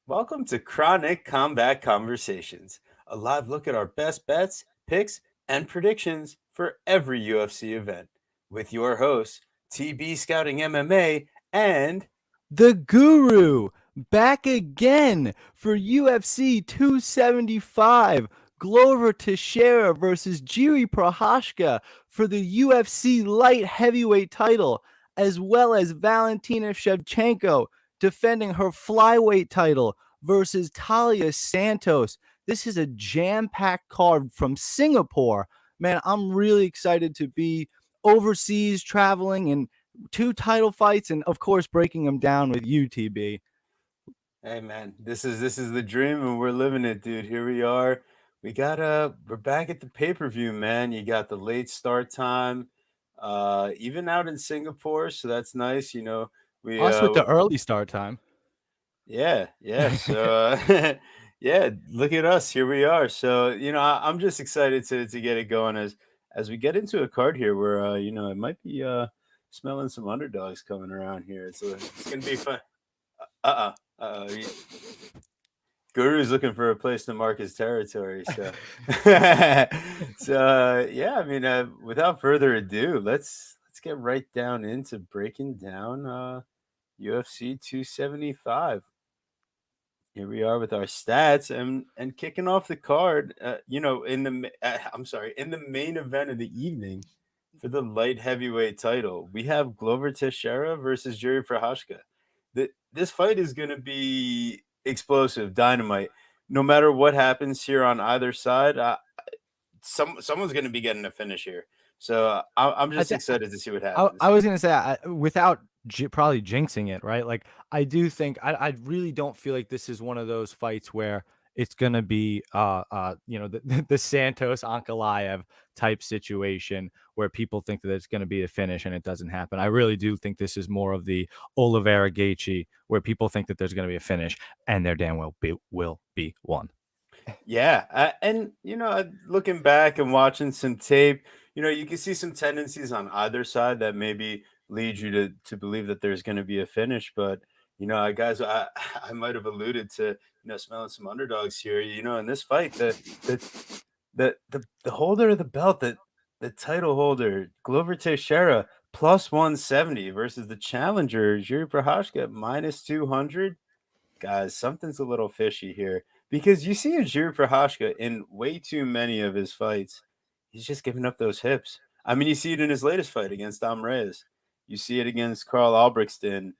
Welcome to Chronic Combat Conversations, a live look at our best bets, picks, and predictions for every UFC event. With your hosts, TB Scouting MMA and The Guru back again for UFC 275. Glover Teixeira versus Jiri Prochazka for the UFC light heavyweight title, as well as Valentina Shevchenko defending her flyweight title versus Talia Santos. This is a jam-packed card from Singapore. Man, I'm really excited to be overseas traveling and two title fights, and of course breaking them down with UTB. hey man, this is the dream and we're living it, dude. Here we are. We're back at the pay-per-view, man. You got the late start time, even out in Singapore, so that's nice. We Us with the early start time. Yeah. So, yeah, look at us. Here we are. So, I'm just excited to get it going as we get into a card here where it might be smelling some underdogs coming around here. It's gonna be fun. Uh-uh. Guru's looking for a place to mark his territory. So, yeah. I mean, without further ado, let's get right down into breaking down UFC 275. Here we are with our stats and kicking off the card. In the main event of the evening for the light heavyweight title, we have Glover Teixeira versus Jiri Prochazka. This fight is going to be explosive, dynamite. No matter what happens here on either side, someone's going to be getting a finish here. So I'm I, just th- excited to see what I, happens. I was gonna say, without probably jinxing it, right? Like I do think I really don't feel like this is one of those fights where it's gonna be the Santos Ankalaev type situation where people think that it's gonna be a finish and it doesn't happen. I really do think this is more of the Oliveira Gaethje where people think that there's gonna be a finish and there damn well will be one. Yeah, and looking back and watching some tape, you can see some tendencies on either side that maybe lead you to believe that there's going to be a finish. But guys, I might have alluded to smelling some underdogs here. In this fight, the holder of the belt, the title holder, Glover Teixeira, plus 170 versus the challenger, Jiri Prochazka, minus 200. Guys, something's a little fishy here because you see a Jiri Prochazka in way too many of his fights. He's just giving up those hips. I mean, you see it in his latest fight against Dom Reyes. You see it against Carl Albrechtston.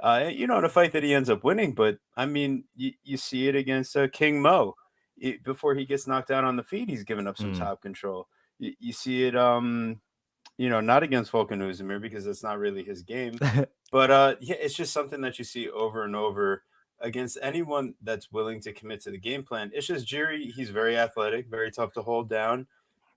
In a fight that he ends up winning. But I mean, you see it against King Mo. Before he gets knocked out on the feet, he's giving up some top control. You see it, not against Volkan Oezdemir because that's not really his game. But yeah, it's just something that you see over and over against anyone that's willing to commit to the game plan. It's just Jerry, he's very athletic, very tough to hold down,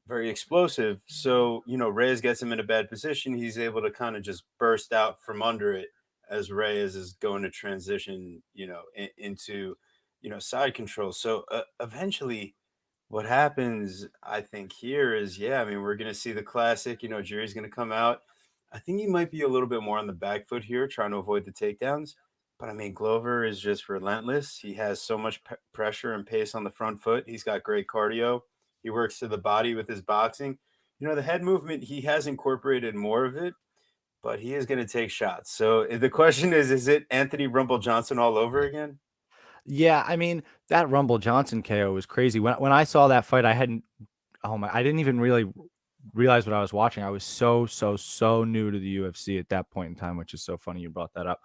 very explosive. So, Reyes gets him in a bad position. He's able to kind of just burst out from under it as Reyes is going to transition, into, side control. So eventually, what happens, I think, here is, yeah, I mean, we're going to see the classic, Jerry's going to come out. I think he might be a little bit more on the back foot here, trying to avoid the takedowns. But I mean, Glover is just relentless. He has so much pressure and pace on the front foot. He's got great cardio. He works to the body with his boxing. The head movement, he has incorporated more of it, but he is going to take shots. So the question is it Anthony Rumble Johnson all over again? Yeah, I mean, that Rumble Johnson KO was crazy. When I saw that fight, I didn't even really realize what I was watching. I was so new to the UFC at that point in time, which is so funny you brought that up.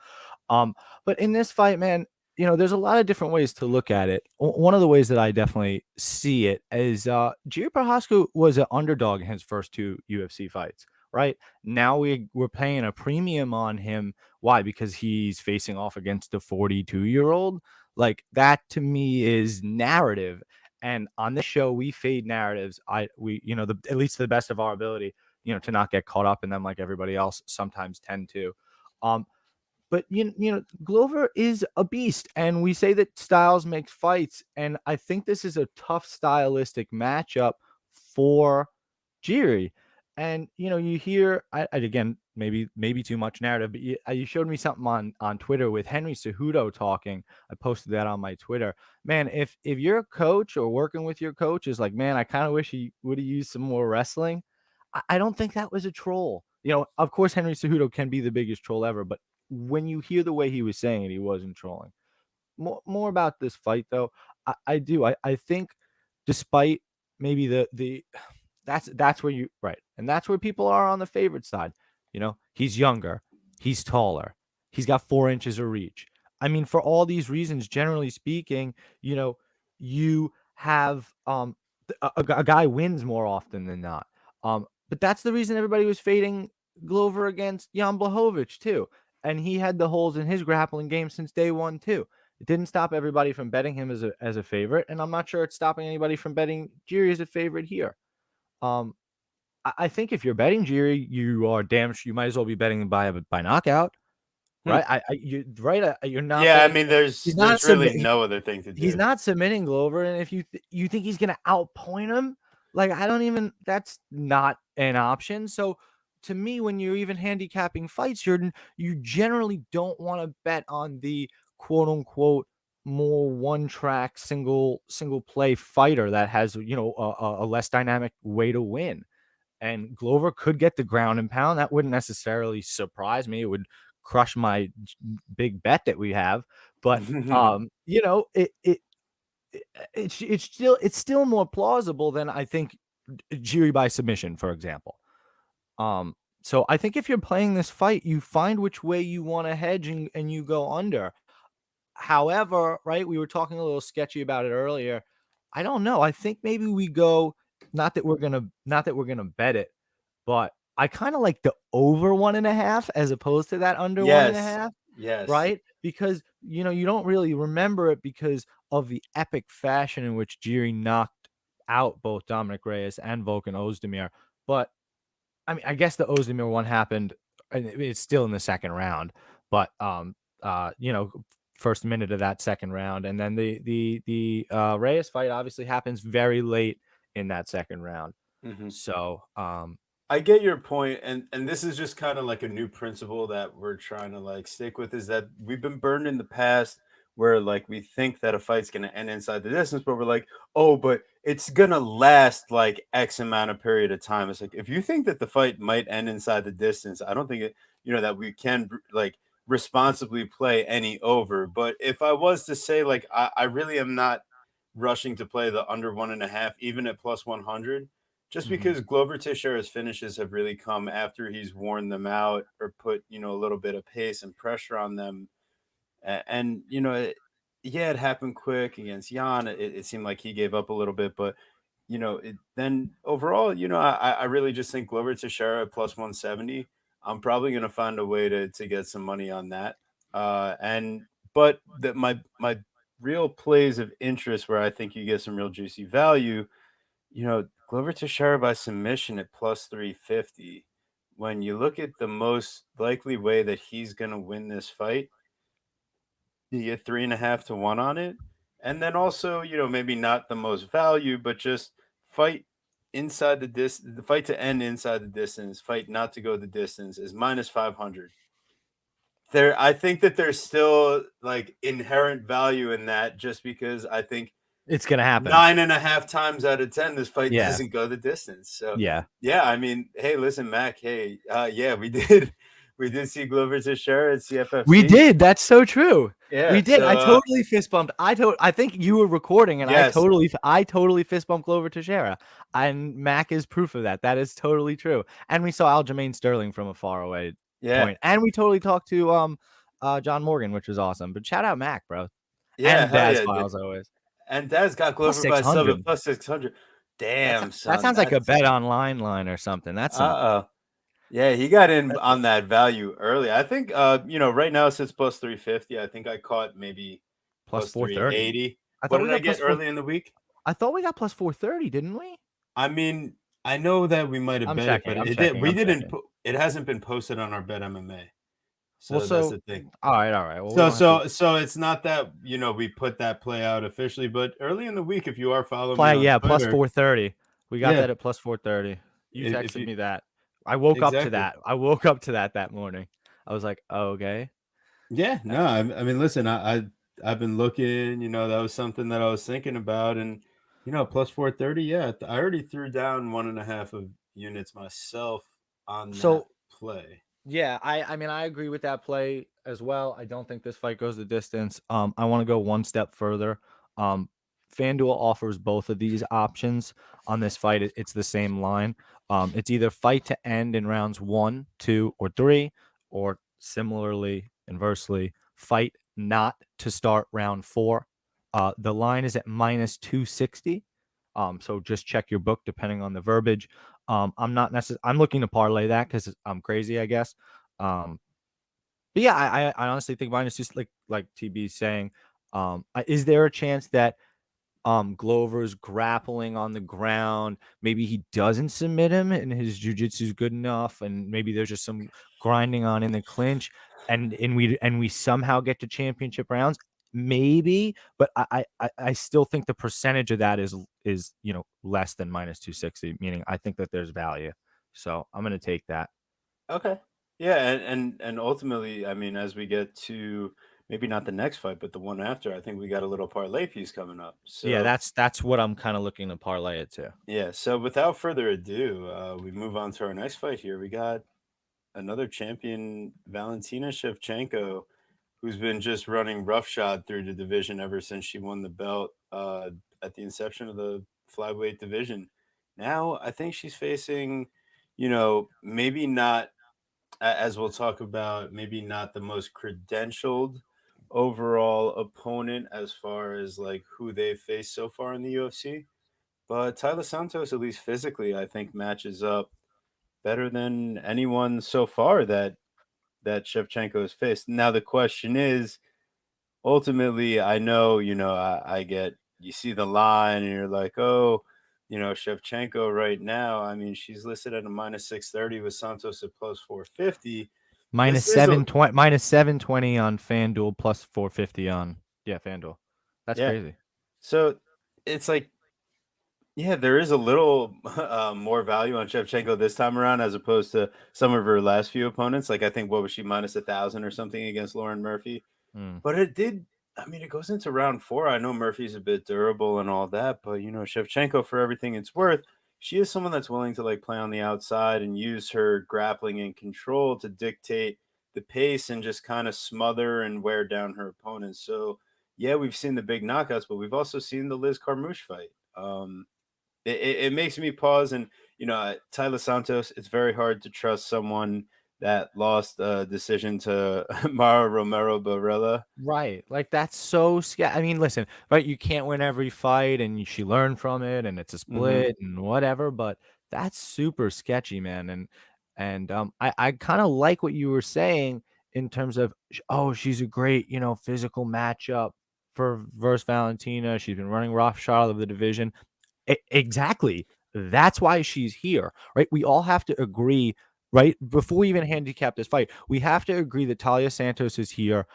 But in this fight, man, there's a lot of different ways to look at it. One of the ways that I definitely see it is Jiri Prochazka was an underdog in his first two UFC fights. Right now, we're paying a premium on him. Why? Because he's facing off against a 42-year-old. Like that to me is narrative. And on this show, we fade narratives. At least to the best of our ability, to not get caught up in them like everybody else sometimes tend to. Um, but Glover is a beast, and we say that styles make fights, and I think this is a tough stylistic matchup for Jiri. And you hear again, maybe too much narrative. But you showed me something on Twitter with Henry Cejudo talking. I posted that on my Twitter. Man, if your coach or working with your coach is like, man, I kind of wish he would have used some more wrestling, I don't think that was a troll. Of course, Henry Cejudo can be the biggest troll ever, but when you hear the way he was saying it, he wasn't trolling. More about this fight, though. I do. I think, despite maybe the that's where you right, and that's where people are on the favorite side. He's younger, he's taller, he's got 4 inches of reach. I mean, for all these reasons, generally speaking, you have a guy wins more often than not. But that's the reason everybody was fading Glover against Jan Blachowicz too, and he had the holes in his grappling game since day one too. It didn't stop everybody from betting him as a favorite, and I'm not sure it's stopping anybody from betting Jiri as a favorite here. I think if you're betting Jiri, you are damn sure you might as well be betting by knockout, right? You're not Yeah, I betting. mean, He's not there's really submit. no other thing to He's do. not submitting Glover, and if you think he's gonna outpoint him, like I don't even. That's not an option. So to me, when you're even handicapping fights, you generally don't want to bet on the quote unquote more one track single play fighter that has a less dynamic way to win. And Glover could get the ground and pound. That wouldn't necessarily surprise me. It would crush my big bet that we have. But it's still more plausible than I think Jiri by submission, for example. So I think if you're playing this fight, you find which way you want to hedge and you go under. However, right, we were talking a little sketchy about it earlier. I don't know. I think maybe we go not that we're gonna bet it, but I kind of like the over 1.5 as opposed to that under one and a Yes. half, Yes. right? Because you don't really remember it because of the epic fashion in which Jiri knocked out both Dominic Reyes and Volkan Ozdemir. But I mean, I guess the Ozdemir one happened, and it's still in the second round. But first minute of that second round, and then the Reyes fight obviously happens very late in that second round. Mhm. So I get your point, and this is just kind of like a new principle that we're trying to like stick with, is that we've been burned in the past where like we think that a fight's gonna end inside the distance, but we're like, oh, but it's gonna last like X amount of period of time. It's like if you think that the fight might end inside the distance, I don't think that we can like responsibly play any over. But if I was to say like I really am not rushing to play the under 1.5, even at plus 100, just mhm. because Glover Teixeira's finishes have really come after he's worn them out or put, a little bit of pace and pressure on them. And, yeah, it happened quick against Jan. It seemed like he gave up a little bit, but, then overall, I really just think Glover Teixeira at plus 170. I'm probably going to find a way to get some money on that. But that my real plays of interest where I think you get some real juicy value, Glover Teixeira by submission at plus 350. When you look at the most likely way that he's going to win this fight, you get 3.5 to 1 on it. And then also, maybe not the most value, but just fight inside the fight to end inside the distance, fight not to go the distance is minus 500. I think that there's still like inherent value in that just because I think It's gonna happen. 9.5 times out of 10, this fight Yeah, doesn't go the distance. So, yeah. yeah, I mean, hey, listen, Mac, hey, yeah, we did see Glover Teixeira at We CFFC. did. That's so true. We Yeah, did. so I totally fist bumped. I think you were recording, and yes, I totally fist bumped Glover Teixeira, and Mac is proof of that. That is totally true. And we saw Aljamain Sterling from a far away yeah, point, and we totally talked to John Morgan, which was awesome. But shout out Mac, bro, yeah, and hell Daz yeah, dude. Files always And Daz got plus Glover by sub 600. at plus 600. Damn, That son, sounds like a that's bet online line or something. That's some uh-oh. Yeah, he got in on that value early. I think right now it sits plus 350. I think I caught maybe plus plus 430. 380. I What thought did we I got get plus four. early in the week? I thought we got plus 430, didn't we? I mean, I know that we might have I'm bet it, checking. but I'm it did. checking. We I'm didn't. checking. It hasn't been posted on our Bet MMA, Well, so that's so the thing. all right. Well, we So don't have to so it's not that we put that play out officially, but early in the week, if you are following me play. on Yeah, plus Twitter, 430. We got yeah, that at plus 430. You if texted you me that. I woke up to Exactly. that. I woke up to that morning. I was like, oh, okay. Yeah, no, I mean, listen, I've been looking, that was something that I was thinking about, and plus 430, yeah, I already threw down 1.5 of units myself on that So play. yeah, I mean I agree with that play as well. I don't think this fight goes the distance. I want to go one step further. Um, FanDuel offers both of these options on this fight. It's the same line. It's either fight to end in rounds 1, 2, or 3, or similarly, inversely, fight not to start round 4. The line is at minus 260. So just check your book depending on the verbiage. I'm not necessarily. I'm looking to parlay that because I'm crazy, I guess. Um, but yeah, I honestly think mine is just like TB saying. Is there a chance that Glover's grappling on the ground? Maybe he doesn't submit him, and his jujitsu is good enough, and maybe there's just some grinding on in the clinch, and we somehow get to championship rounds. Maybe, but I still think the percentage of that is less than minus 260. Meaning, I think that there's value, so I'm gonna take that. Okay. Yeah, and ultimately, I mean, as we get to maybe not the next fight, but the one after, I think we got a little parlay piece coming up. Yeah, So that's what I'm kind of looking to parlay it to. yeah, so without further ado, we move on to our next fight here. We got another champion, Valentina Shevchenko, who's been just running roughshod through the division ever since she won the belt at the inception of the flyweight division. Now, I think she's facing, maybe not, as we'll talk about, maybe not the most credentialed overall opponent as far as like who they've faced so far in the UFC. But Tyler Santos, at least physically, I think matches up better than anyone so far that Shevchenko has faced. Now the question is, ultimately, I know, I get you see the line and you're like, oh, Shevchenko right now. I mean, she's listed at a minus 630 with Santos at plus 450. Minus This is a 720, minus 720 on FanDuel, plus 450 on FanDuel. That's yeah. crazy. So it's like, yeah, there is a little more value on Shevchenko this time around as opposed to some of her last few opponents. Like I think what was she minus 1,000 or something against Lauren Murphy. Mm. But it did. I mean, it goes into round 4. I know Murphy's a bit durable and all that, but Shevchenko, for everything it's worth, she is someone that's willing to like play on the outside and use her grappling and control to dictate the pace and just kind of smother and wear down her opponents. So yeah, we've seen the big knockouts, but we've also seen the Liz Carmouche fight. It makes me pause, and Tyler Santos. It's very hard to trust someone that lost a decision to Mara Romero Barella. Right. Like that's so scary. I mean, listen, right? You can't win every fight and she learned from it and it's a Hmm. split and whatever, but that's super sketchy, man. And I kind of like what you were saying in terms of oh, she's a great, physical matchup for versus Valentina. She's been running roughshod of the division. Exactly. That's why she's here, right? We all have to agree, right? Before we even handicap this fight, we have to agree that Talia Santos is here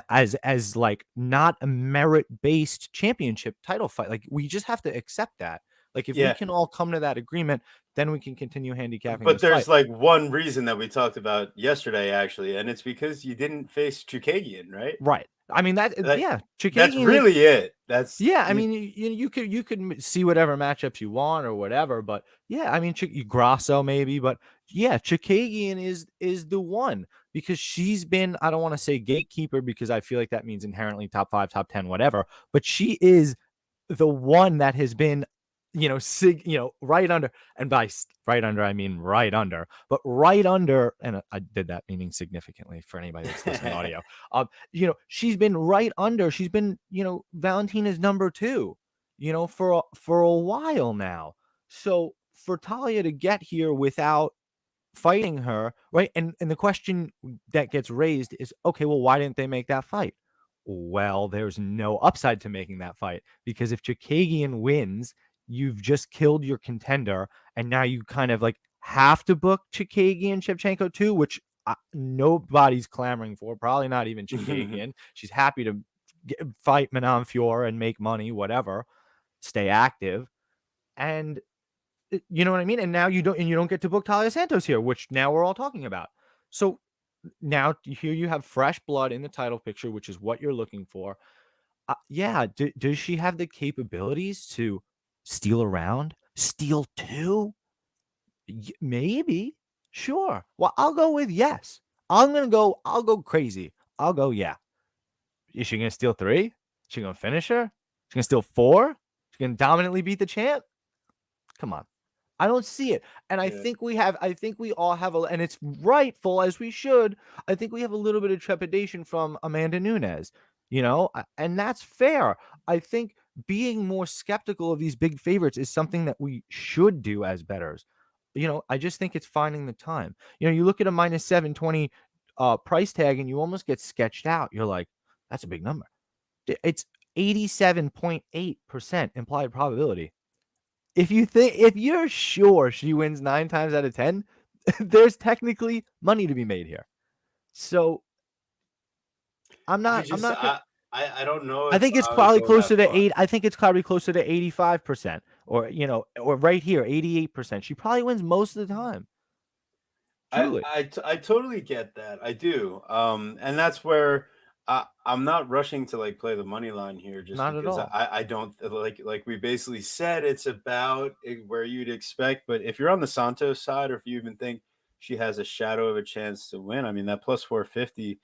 as like not a merit-based championship title fight. Like we just have to accept that. Like if we Yeah, can all come to that agreement, then we can continue handicapping but this fight. there's like one reason that we talked about yesterday, actually, and it's because you didn't face Chukagian, right? Right. I mean that Like yeah, that's Chikagian is. really it. That's Yeah, I you. mean, you could see whatever matchups you want or whatever, but yeah, I mean, Grasso maybe, but yeah, Chikagian is the one because she's been I don't want to say gatekeeper because I feel like that means inherently top 5, top 10, whatever, but she is the one that has been, right under, and by right under, I mean right under, but right under, and I did that meaning significantly for anybody that's listening audio. She's been right under, she's been, Valentina's number 2, for a while now. So for Talia to get here without fighting her, right? And the question that gets raised is, okay, well, why didn't they make that fight? Well, there's no upside to making that fight because if Chikagian wins, you've just killed your contender, and now you kind of like have to book Chikagian Shevchenko too, which nobody's clamoring for. Probably not even Chikagian. She's happy to fight Manon Fior and make money, whatever, stay active, and You know what I mean? And now you don't get to book Talia Santos here, which now we're all talking about. So now here you have fresh blood in the title picture, which is what you're looking for. Yeah, does she have the capabilities to steal around, steal two? Maybe, sure. Well, I'll go with yes. I'll go crazy. I'll go yeah. Is she gonna steal three? Is she gonna finish her? She's gonna steal four? She's gonna dominantly beat the champ? Come on. I don't see it. And Yeah. I think we all have and it's rightful as we should. I think we have a little bit of trepidation from Amanda Nunes, and that's fair. I think being more skeptical of these big favorites is something that we should do as bettors. I just think it's finding the time. You look at a minus 720 price tag and you almost get sketched out. You're like, that's a big number. It's 87.8% implied probability. If you're sure she wins 9 times out of 10, there's technically money to be made here. So I'm not gonna, I don't know. I think it's probably closer to 8. I think it's probably closer to 85%, or or right here 88%. She probably wins most of the time. Truly. I totally get that. I do. And that's where I'm not rushing to like play the money line here, just Not at because all. I don't like we basically said it's about where you'd expect. But if you're on the Santos side, or if you even think she has a shadow of a chance to win, I mean that plus 450,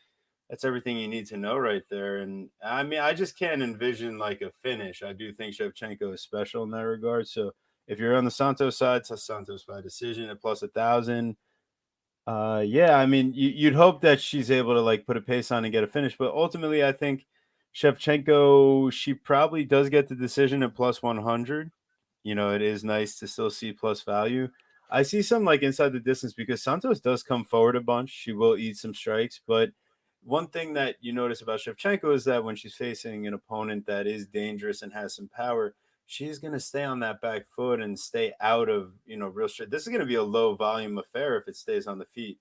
that's everything you need to know right there. And I mean, I just can't envision like a finish. I do think Shevchenko is special in that regard. So if you're on the Santos side, it's a Santos by decision at plus 1,000. Yeah, I mean, you'd hope that she's able to like put a pace on and get a finish, but ultimately, I think Shevchenko, she probably does get the decision at plus 100. It is nice to still see plus value. I see some like inside the distance because Santos does come forward a bunch. She will eat some strikes, but one thing that you notice about Shevchenko is that when she's facing an opponent that is dangerous and has some power, she's going to stay on that back foot and stay out of, real straight. This is going to be a low volume affair if it stays on the feet.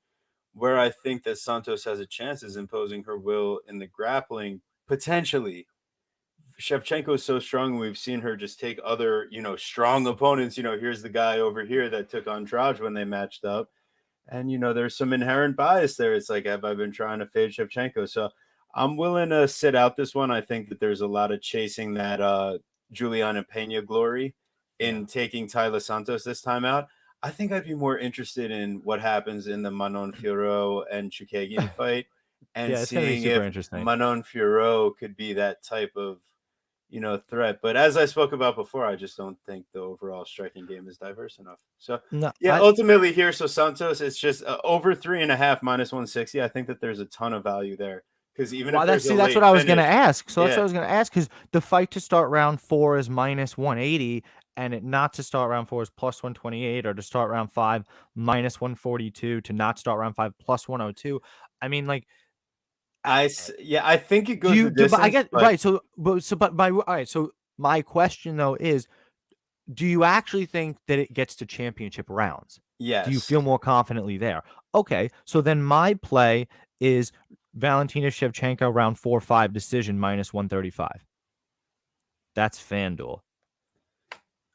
Where I think that Santos has a chance is imposing her will in the grappling, potentially. Shevchenko is so strong. We've seen her just take other, strong opponents. Here's the guy over here that took Andrade when they matched up. And, there's some inherent bias there. It's like, have I been trying to fade Shevchenko? So I'm willing to sit out this one. I think that there's a lot of chasing that Juliana Pena glory in taking Tyler Santos this time out. I think I'd be more interested in what happens in the Manon Fiorot and Chukagian fight and Yeah, it's gonna be seeing super if interesting. Manon Fiorot could be that type of, threat. But as I spoke about before, I just don't think the overall striking game is diverse enough. So No, yeah, ultimately here, so Santos, it's just over 3.5 minus 160. I think that there's a ton of value there because even if there's a that's late what I was gonna finish, ask. So that's what I yeah, was gonna ask, because the fight to start round 4 is minus 180, and it not to start round 4 is plus 128, or to start round 5 minus 142, to not start round 5 plus 102. I mean, like, I think it do goes you the do? But I distance, get but right. But my all right. So my question though is, do you actually think that it gets to championship rounds? Do you yes. feel more confidently there? Okay, so then my play is Valentina Shevchenko round 4-5 decision minus 135. That's FanDuel.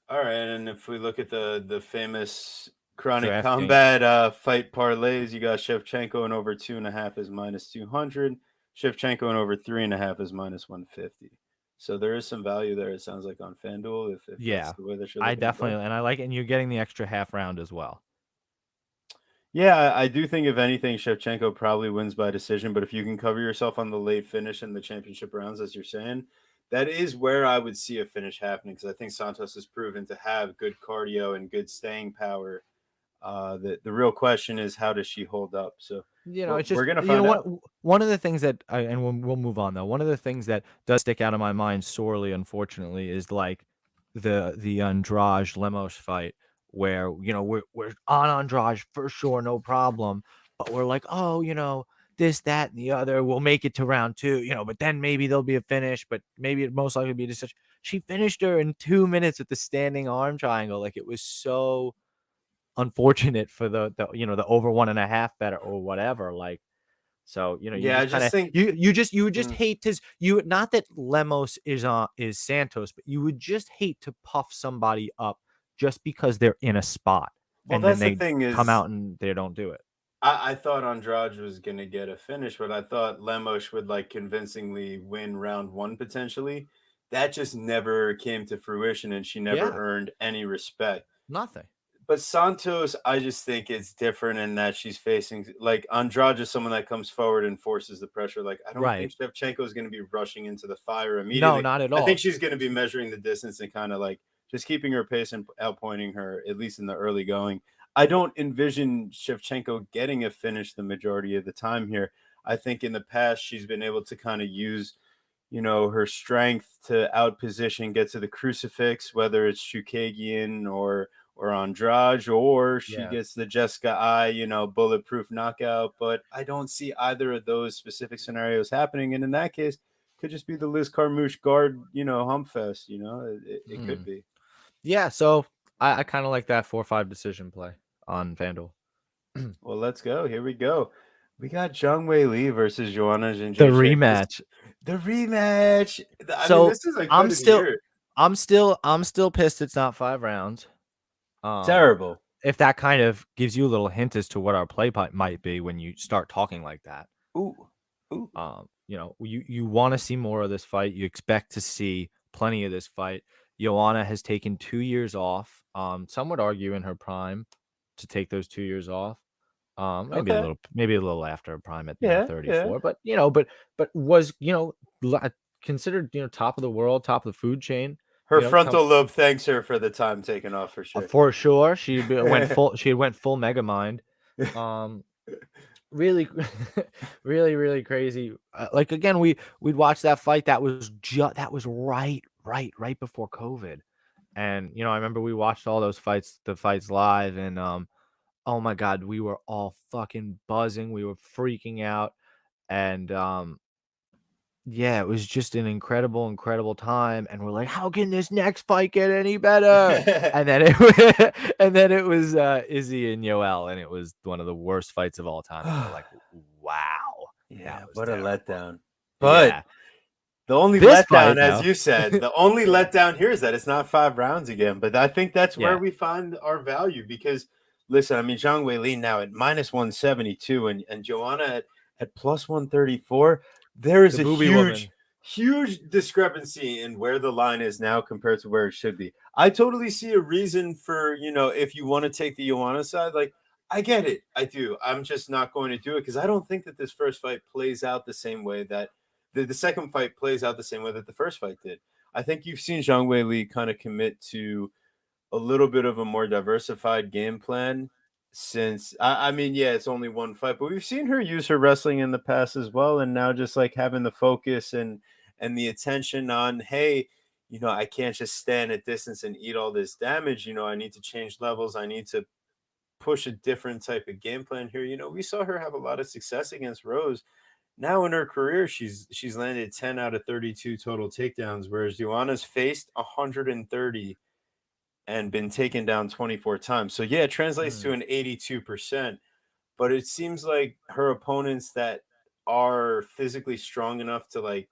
All right, and if we look at the famous Chronic DraftKings. Combat fight parlays, you got Shevchenko and over 2.5 is minus 200. Shevchenko and over 3.5 is minus 150. So there is some value there. It sounds like on FanDuel if that's Yeah, the way that you're I looking to definitely, go. and I like it, and you're getting the extra half round as well. Yeah, I do think if anything, Shevchenko probably wins by decision. But if you can cover yourself on the late finish in the championship rounds, as you're saying, that is where I would see a finish happening because I think Santos has proven to have good cardio and good staying power. The real question is how does she hold up? So we're, It's we're just, gonna find what out. one of the things that and we'll move on though. One of the things that does stick out of my mind sorely, unfortunately, is like the Andrade Lemos fight, where we're on Andrade for sure, no problem, but we're like, oh, this, that, and the other, we'll make it to round 2, but then maybe there'll be a finish, but maybe it most likely be a decision. She finished her in 2 minutes with the standing arm triangle. Like, it was so unfortunate for the over 1.5 better or whatever. Like, so you Yeah, I just kind just of think. you would just mm, hate to not that Lemos is Santos, but you would just hate to puff somebody up just because they're in a spot, Well, and then that's the they thing come is, out and they don't do it. I thought Andrade was gonna get a finish, but I thought Lemos would like convincingly win round one potentially. That just never came to fruition, and she never Yeah, earned any respect. nothing. But Santos, I just think it's different in that she's facing like Andrade is someone that comes forward and forces the pressure. Like I don't think Right. Shevchenko is going to be rushing into the fire No, immediately. not at I think all. she's going to be measuring the distance and kind of like just keeping her pace and outpointing her at least in the early going. I don't envision Shevchenko getting a finish the majority of the time here. I think in the past she's been able to kind of use her strength to outposition, get to the crucifix, whether it's Chukagian or Andrade, or she Yeah. gets the Jessica bulletproof knockout. But I don't see either of those specific scenarios happening. And in that case, could just be the Liz Carmouche guard, hump fest. It could Mm. be. Yeah, so I kind of like that 4-5 decision play on FanDuel. Well, let's go. Here we go. We got Zhang Wei Li versus Joanna The Jędrzejczyk. rematch. The rematch. I mean, So this is like fight I'm of the still year. I'm still pissed it's not 5 rounds. Terrible. If that kind of gives you a little hint as to what our play might be when you start talking like that. Ooh. Ooh. You want to see more of this fight. You expect to see plenty of this fight. Joanna has taken 2 years off. Some would argue in her prime to take those 2 years off. Okay. Maybe a little after her prime at Yeah, yeah. 34. But was considered top of the world, top of the food chain. Her Come frontal lobe thanks her for the time taken off for sure. for sure. Went full. She went full mega mind. Um, really really really crazy. Like again, we'd watch that fight. That was right before COVID. And I remember we watched all those the fights live, and oh my god, we were all fucking buzzing, we were freaking out. And yeah, it was just an incredible time, and we're like, how can this next fight get any better? And then it was Izzy and Yoel, and it was one of the worst fights of all time, and we're like, wow, that Yeah, was what a terrible. letdown. But Yeah. the only This letdown, fight as though. you said, the only Yeah. letdown here is that it's not 5 rounds again. But I think that's where Yeah. we find our value because, listen, I mean, Zhang Wei Li now at minus 172 and Joanna at plus 134. There is The a booby huge, woman. huge discrepancy in where the line is now compared to where it should be. I totally see a reason for, if you want to take the Joanna side, like, I get it. I do. I'm just not going to do it because I don't think that this first fight plays out the same way that the second fight plays out the same way that the first fight did. I think you've seen Zhang Wei Li kind of commit to a little bit of a more diversified game plan since I mean, yeah, it's only one fight, but we've seen her use her wrestling in the past as well, and now just like having the focus and the attention on, hey, I can't just stand at distance and eat all this damage. I need to change levels. I need to push a different type of game plan here. We saw her have a lot of success against Rose. Now in her career, she's landed 10 out of 32 total takedowns, whereas Joanna's faced 130 and been taken down 24 times. So yeah, it translates to Mm, an 82%. But it seems like her opponents that are physically strong enough to like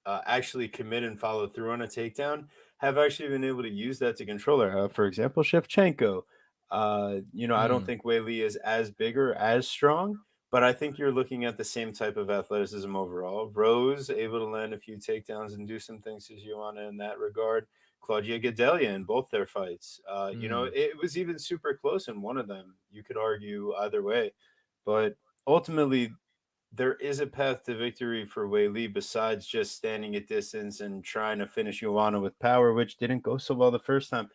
actually commit and follow through on a takedown have actually been able to use that to control her. For example, Shevchenko. I don't mm, think Wei Li is as big or as strong, but I think you're looking at the same type of athleticism overall. Rose able to land a few takedowns and do some things to Joanna in that regard. Claudia Gadelia in both their fights. mm. It was even super close in one of them. You could argue either way, but ultimately there is a path to victory for Wei Li besides just standing at distance and trying to finish Joanna with power, which didn't go so well the first time.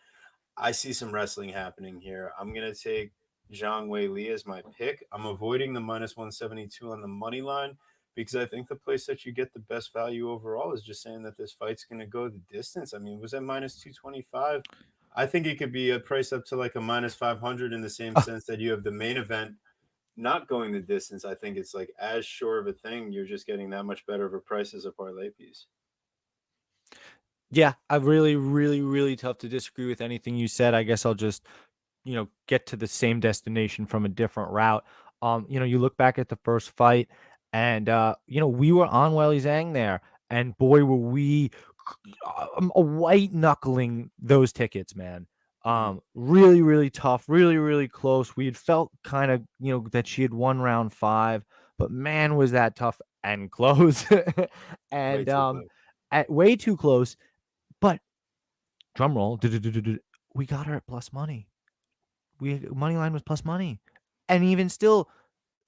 I see some wrestling happening here. I'm going to take Zhang Wei Li as my pick. I'm avoiding the minus 172 on the money line because I think the place that you get the best value overall is just saying that this fight's going to go the distance. I mean, it was at minus 225. I think it could be a price up to like a minus 500 in the same sense that you have the main event not going the distance. I think it's like as sure of a thing. You're just getting that much better of a price as a parlay piece. Yeah, I really tough to disagree with anything you said. I guess I'll just get to the same destination from a different route. You look back at the first fight, and we were on Welly Zhang there, and boy, were we white knuckling those tickets, man. Really, really tough, really, really close. We had felt kind of, that she had won round 5, but man, was that tough and close. Way And too close. at way too close. But drum roll, we got her at plus money. Money line was plus money. And even still,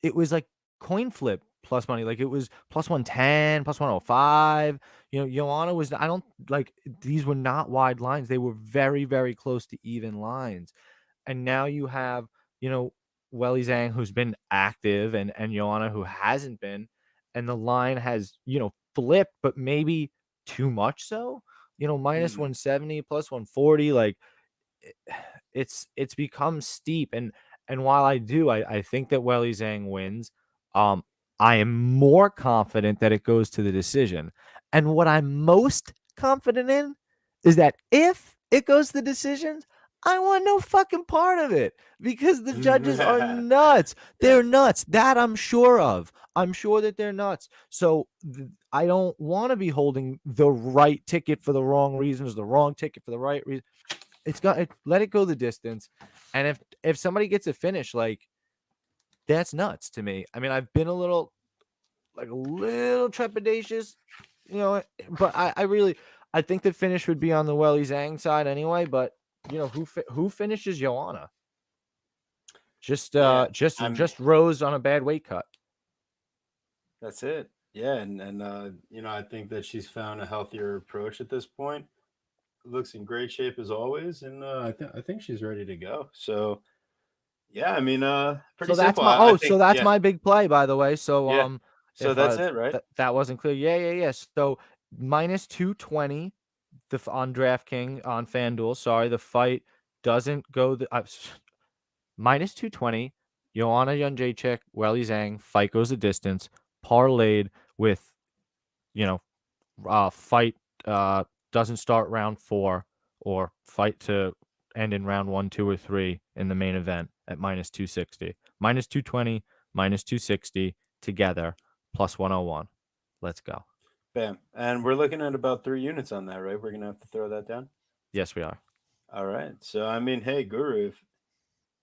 it was like coin flip plus money. Like it was plus 110, plus 105. Joanna was, I don't like, these were not wide lines. They were very, very close to even lines. And now you have, Weili Zhang, who's been active, and Joanna, who hasn't been, and the line has, flipped, but maybe too much so. Minus Mhm. 170, plus 140, like it's become steep. And while I think that Weili Zhang wins, um, I am more confident that it goes to the decision. And what I'm most confident in is that if it goes to the decisions, I want no fucking part of it because the judges are nuts. They're Yes. nuts. That I'm sure of. I'm sure that they're nuts. So I don't want to be holding the right ticket for the wrong reasons, the wrong ticket for the right reason. Let it go the distance. And if somebody gets a finish, like, that's nuts to me. I mean, I've been a little trepidatious, but I think the finish would be on the Weili Zhang side anyway. But who finishes Joanna? Just Yeah. just Rose on a bad weight cut. That's it. Yeah, and I think that she's found a healthier approach at this point. Looks in great shape as always, and I think she's ready to go. So yeah, I mean, pretty So that's simple. my I so think that's yeah, my big play, by the way. So yeah. So if that's it, right? that wasn't clear, yeah. So minus 220 on DraftKings on FanDuel. Sorry, the fight doesn't go minus 220. Joanna Jędrzejczyk, Weili Zhang, fight goes the distance, parlayed with, fight doesn't start round 4 or fight to end in round 1, 2, or 3 in the main event at minus 260. Minus 220, minus 260 together, plus 101. Let's go. Bam. And we're looking at about 3 units on that, right? We're gonna have to throw that down. Yes, we are. All right. So I mean, hey, Guru,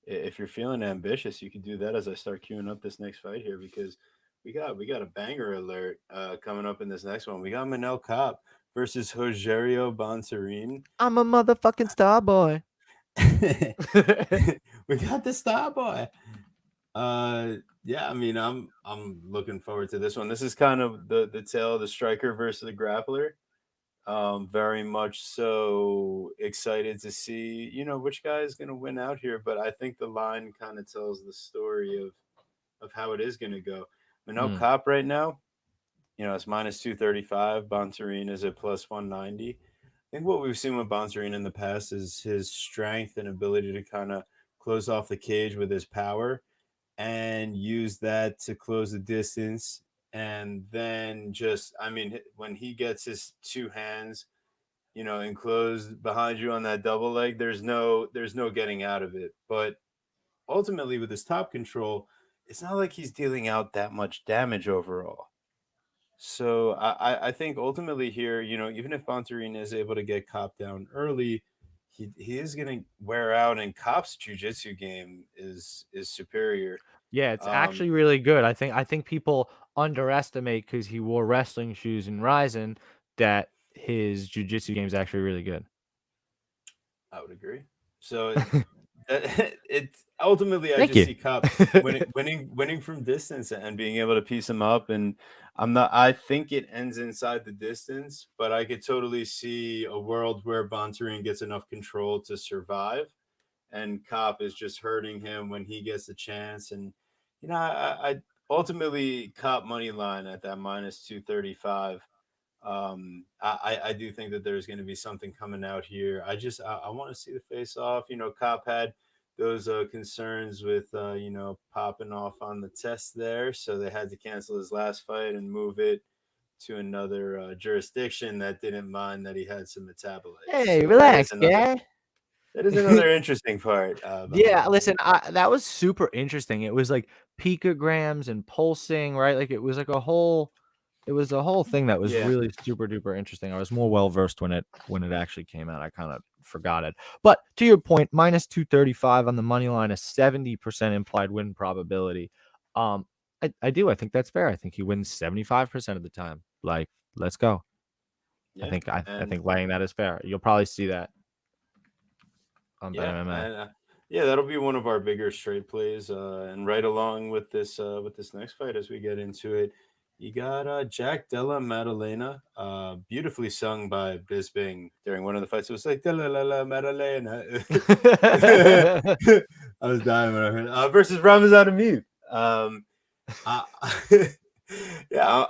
if you're feeling ambitious, you could do that as I start queuing up this next fight here because we got a banger alert coming up in this next one. We got Manel Cop versus Rogerio Bonsarin. I'm a motherfucking star boy. We got the star boy. Yeah, I mean, I'm looking forward to this one. This is kind of the tale of the striker versus the grappler. Very much so excited to see, which guy is going to win out here. But I think the line kind of tells the story of how it is going to go. Manel Mm. Cop right now, it's minus 235. Bonsarin is at plus 190. I think what we've seen with Bonsarin in the past is his strength and ability to kind of close off the cage with his power and use that to close the distance. And then just, I mean, when he gets his two hands, enclosed behind you on that double leg, there's no getting out of it. But ultimately, with his top control, it's not like he's dealing out that much damage overall. So I think ultimately here, even if Bontarine is able to get Cop down early, he is going to wear out, and Cop's jujitsu game is superior. Yeah, it's Um, actually really good. I think people underestimate because he wore wrestling shoes in Ryzen that his jujitsu game is actually really good. I would agree. So it's ultimately I Thank just you. see Cop winning from distance and being able to piece him up. And I think it ends inside the distance, but I could totally see a world where Bontarine gets enough control to survive, and Cop is just hurting him when he gets the chance. And I ultimately Cop money line at that minus 235. I do think that there's going to be something coming out here. I want to see the face off. Cop had those concerns with popping off on the test there, so they had to cancel his last fight and move it to another jurisdiction that didn't mind that he had some metabolites. Hey, So that is relax, another guy. that is another interesting part Yeah, behind it. listen, that was super interesting. It was like picograms and pulsing, right? Like it was like a whole. It was a whole thing that was Yeah. really super duper interesting. I was more well versed when it actually came out. I kind of forgot it. But to your point, minus 235 on the money line, a 70% implied win probability. I do. I think that's fair. I think he wins 75% of the time. Like, let's go. I Yeah. think I And think laying that is fair. You'll probably see that on Bet yeah, MMA. and yeah, that'll be one of our bigger straight plays. And right along with this next fight, as we get into it, you got Jack Della Maddalena, beautifully sung by Bisbing during one of the fights. It was like Della la Maddalena. I was dying when I heard versus Ramazan Amir. I, yeah,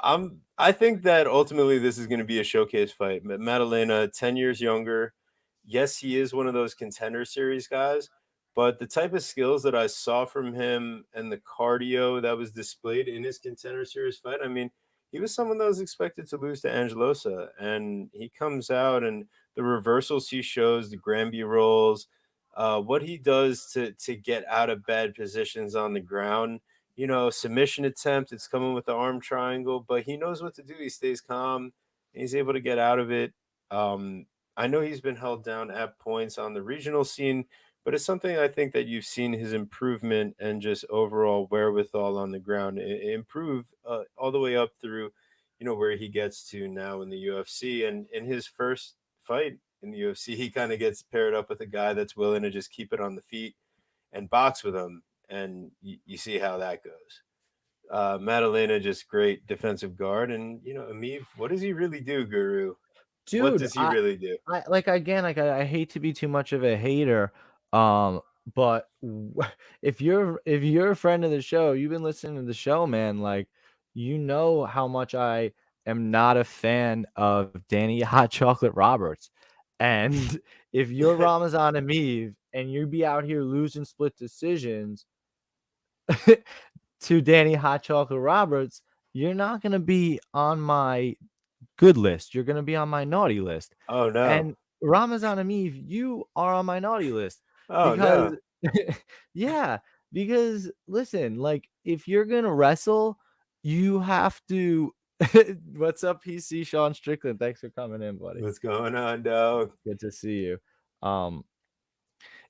I think that ultimately this is going to be a showcase fight. Maddalena, 10 years younger. Yes, he is one of those contender series guys, but the type of skills that I saw from him and the cardio that was displayed in his contender series fight, I mean, he was someone that was expected to lose to Angelosa, and he comes out and the reversals he shows, the Granby rolls, what he does to get out of bad positions on the ground, submission attempt. It's coming with the arm triangle, but he knows what to do. He stays calm. And he's able to get out of it. Um, I know he's been held down at points on the regional scene, but it's something I think that you've seen his improvement and just overall wherewithal on the ground improve all the way up through, where he gets to now in the UFC. And in his first fight in the UFC, he kind of gets paired up with a guy that's willing to just keep it on the feet and box with him, and you see how that goes. Madalena, just great defensive guard, and Amiv, what does he really do, Guru? What Dude, does he really do? I like again, like I hate to be too much of a hater, but if you're a friend of the show, you've been listening to the show, man. Like, you know how much I am not a fan of Danny Hot Chocolate Roberts, and if you're Ramazan Amir and you be out here losing split decisions to Danny Hot Chocolate Roberts, you're not gonna be on my good list. You're gonna be on my naughty list. Oh no! And Ramazan Amir, you are on my naughty list Oh because no! yeah, because listen, like if you're gonna wrestle, you have to. What's up, PC Sean Strickland? Thanks for coming in, buddy. What's going on, dog? Good to see you. Um,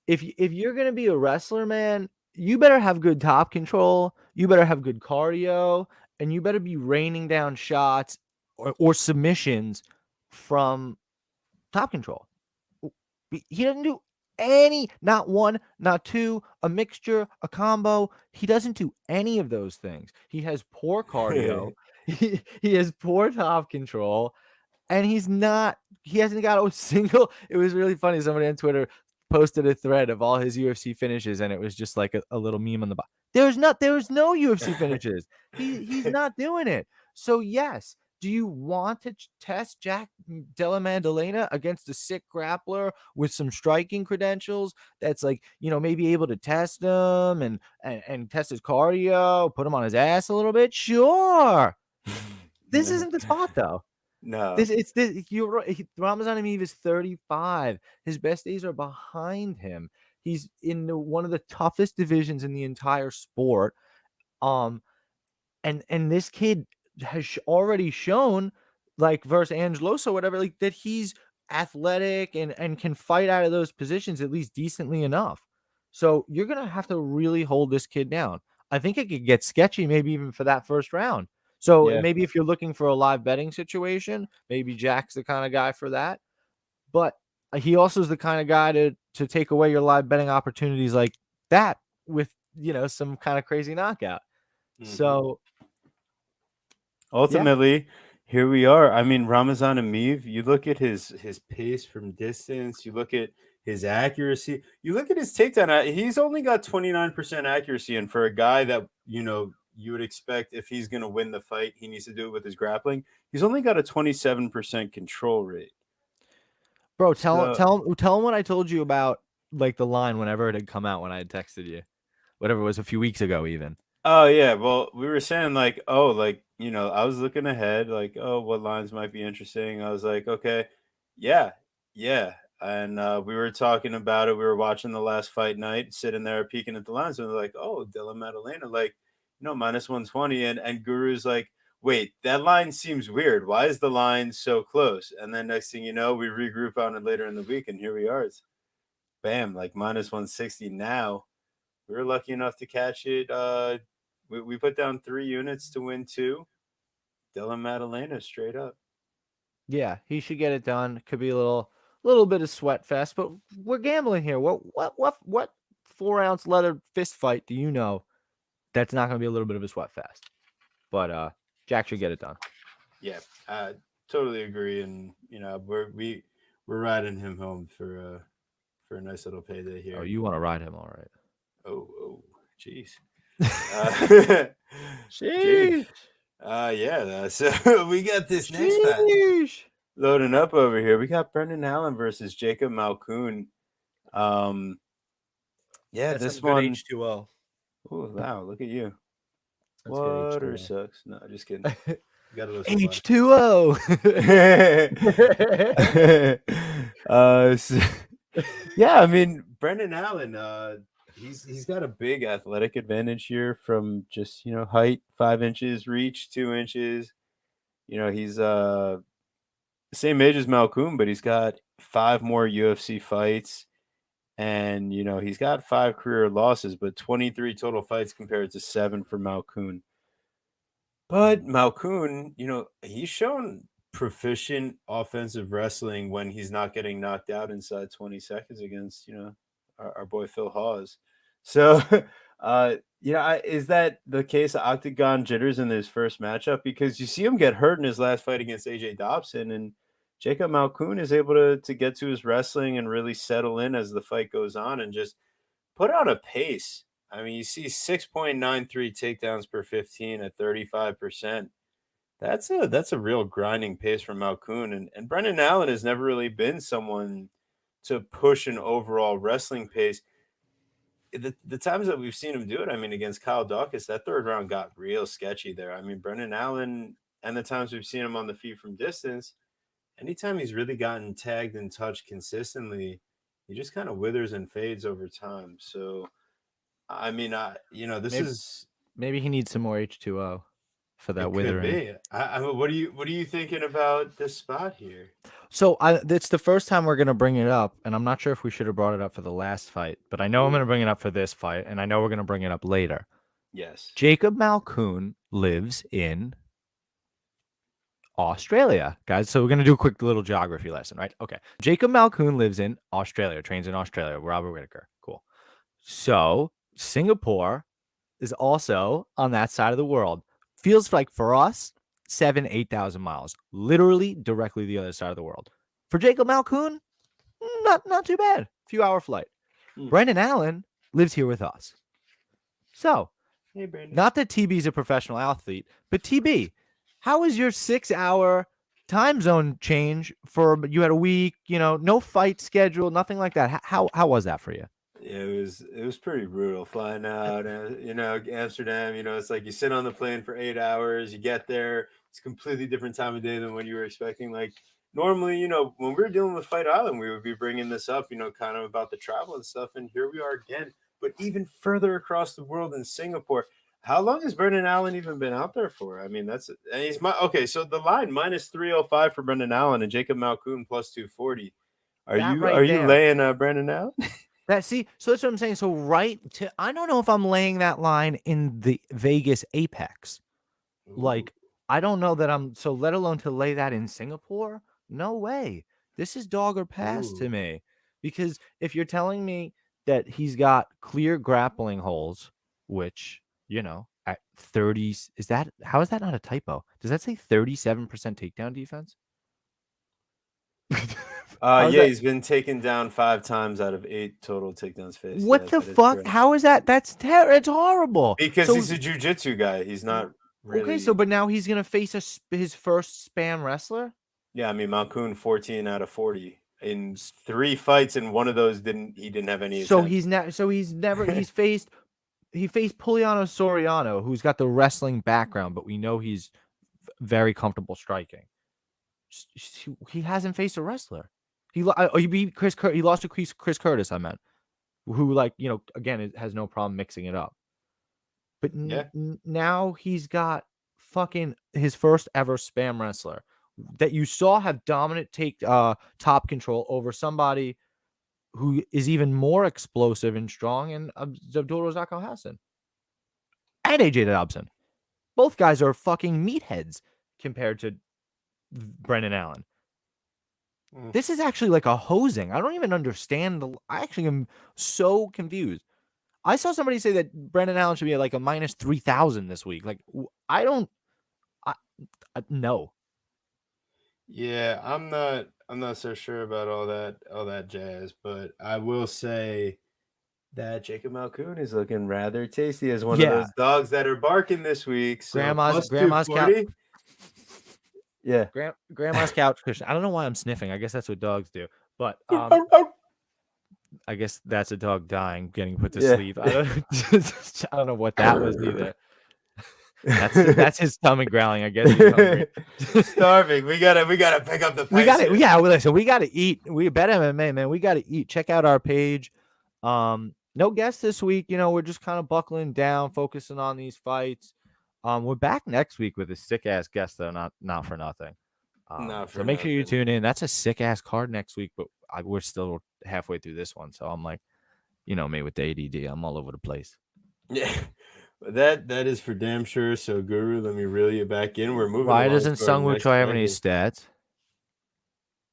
if you're gonna be a wrestler, man, you better have good top control. You better have good cardio, and you better be raining down shots or submissions from top control. He doesn't do not one, not two, a mixture, a combo. He doesn't do any of those things. He has poor cardio. He has poor top control, and he hasn't got a single. It was really funny. Somebody on Twitter posted a thread of all his UFC finishes, and it was just like a little meme on the bottom. There was no UFC finishes. He's not doing it. So yes, do you want to test Jack Della Maddalena against a sick grappler with some striking credentials that's like, maybe able to test him and test his cardio, put him on his ass a little bit? Sure. This isn't the spot though. No. You're right. Ramazan Amir is 35. His best days are behind him. He's in one of the toughest divisions in the entire sport. Um, and this kid has already shown, like versus Angelos or whatever, like that he's athletic and can fight out of those positions at least decently enough. So you're gonna have to really hold this kid down. I think it could get sketchy, maybe even for that first round. So Yeah. maybe if you're looking for a live betting situation, maybe Jack's the kind of guy for that. But he also is the kind of guy to take away your live betting opportunities like that with some kind of crazy knockout. Hmm. So yeah. Ultimately, here we are. I mean, Ramazan Amiv, you look at his pace from distance, you look at his accuracy, you look at his takedown. He's only got 29% accuracy, and for a guy that, you would expect if he's going to win the fight, he needs to do it with his grappling. He's only got a 27% control rate. Bro, So, tell him what I told you about, like the line whenever it had come out when I had texted you, whatever it was a few weeks ago even. oh yeah, well, we were saying like, oh, like, I was looking ahead, like, oh, what lines might be interesting. I was like, okay, yeah, yeah. And we were talking about it. We were watching the last fight night, sitting there peeking at the lines, and we're like, oh, Dylan Madalena, like, minus 120. And Guru's like, wait, that line seems weird. Why is the line so close? And then next thing you know, we regroup on it later in the week, and here we are. It's bam, like minus 160 now. We were lucky enough to catch it. We put down 3 units to win two. Dylan Maddalena straight up. Yeah, he should get it done. Could be a little bit of sweat fest, but we're gambling here. What 4-ounce leather fist fight do you know that's not going to be a little bit of a sweat fest? But Jack should get it done. Yeah, I totally agree, and we're riding him home for a nice little payday here. Oh, you want to ride him, all right? Oh, jeez. Sheesh. Yeah. So we got this next fight loading up over here. We got Brendan Allen versus Jacob Malcoon. Yeah, That's this some good one. H2O. Oh wow, look at you. That's good Water H2O. sucks. No, just kidding. Got a little H2O. Yeah, I mean Brendan Allen. He's got a big athletic advantage here from just height, 5 inches, reach 2 inches. He's same age as Malcoon, but he's got 5 more UFC fights, and he's got 5 career losses, but 23 total fights compared to 7 for Malcoon. But Malcoon, he's shown proficient offensive wrestling when he's not getting knocked out inside 20 seconds against, our boy Phil Hawes. So, is that the case of Octagon jitters in his first matchup? Because you see him get hurt in his last fight against AJ Dobson, and Jacob Malcoon is able to get to his wrestling and really settle in as the fight goes on and just put on a pace. I mean, you see 6.93 takedowns per 15 at 35%. That's a real grinding pace from Malcoon. And Brendan Allen has never really been someone to push an overall wrestling pace. The times that we've seen him do it, I mean, against Kyle Dawkins, that third round got real sketchy there. I mean, Brendan Allen, and the times we've seen him on the feet from distance, anytime he's really gotten tagged and touched consistently, he just kind of withers and fades over time. So, I mean, maybe he needs some more H2O for that it withering. could be. What are you thinking about this spot here? So it's the first time we're gonna bring it up, and I'm not sure if we should have brought it up for the last fight, but I know I'm gonna bring it up for this fight, and I know we're gonna bring it up later. Yes. Jacob Malcoon lives in Australia, guys. So we're gonna do a quick little geography lesson, right? Okay. Jacob Malcoon lives in Australia, trains in Australia. Robert Whitaker. Cool. So Singapore is also on that side of the world. Feels like for us, 8,000 miles, literally directly the other side of the world. For Jacob Malcoon, not too bad. Few-hour flight. Brendan Allen lives here with us. So, hey, Brandon. Not that TB's a professional athlete, but TB, how was your 6-hour time zone change for you had a week, no fight schedule, nothing like that. How was that for you? Yeah, it was pretty brutal flying out. Amsterdam. It's like you sit on the plane for 8 hours. You get there, it's a completely different time of day than what you were expecting. Like normally, when we were dealing with Fight Island, we would be bringing this up, kind of about the travel and stuff. And here we are again, but even further across the world in Singapore. How long has Brendan Allen even been out there for? I mean, okay. So the line minus 305 for Brendan Allen and Jacob Malcoon plus 240. Are you laying Brendan Allen? So that's what I'm saying. So I don't know if I'm laying that line in the Vegas Apex. Ooh. Like, I don't know that I'm so, let alone to lay that in Singapore. No way. This is dog or pass to me. Because if you're telling me that he's got clear grappling holes, which, at 30s, how is that not a typo? Does that say 37% takedown defense? He's been taken down 5 times out of 8 total takedowns faced. What the fuck? How is that? It's horrible. Because he's a jiu-jitsu guy. He's not really. Okay, but now he's gonna face his first spam wrestler. Yeah, I mean Malcoon 14 out of 40 in 3 fights, and one of those he didn't have any. So he's faced Puliano Soriano, who's got the wrestling background, but we know he's very comfortable striking. He hasn't faced a wrestler. He beat Chris. He lost to Chris Curtis. I meant, who again has no problem mixing it up. But now he's got fucking his first ever spam wrestler that you saw have dominant top control over somebody who is even more explosive and strong, and Abdul Razak Al Hassan and AJ Dobson. Both guys are fucking meatheads compared to Brendan Allen. This is actually like a hosing. I don't even understand. I actually am so confused. I saw somebody say that Brendan Allen should be at like a minus 3,000 this week. Like, I don't. No. Yeah, I'm not so sure about all that jazz, but I will say that Jacob Malcoon is looking rather tasty as one of those dogs that are barking this week. So plus Grandma's couch. 240. Yeah. Grandma's couch cushion. I don't know why I'm sniffing. I guess that's what dogs do. But I guess that's a dog dying, getting put to sleep. I don't know what that was either. That's his stomach growling. I guess he's hungry. Starving. We gotta pick up the pace. Listen, we gotta eat. We bet MMA, man. We gotta eat. Check out our page. No guests this week. We're just kind of buckling down, focusing on these fights. We're back next week with a sick ass guest though, not for nothing. So make sure you tune in. That's a sick ass card next week, but we're still halfway through this one, so I'm like, me with the ADD, I'm all over the place. Yeah. That is for damn sure. So, Guru, let me reel you back in. We're moving. Why doesn't Sungwoo Choi have any stats?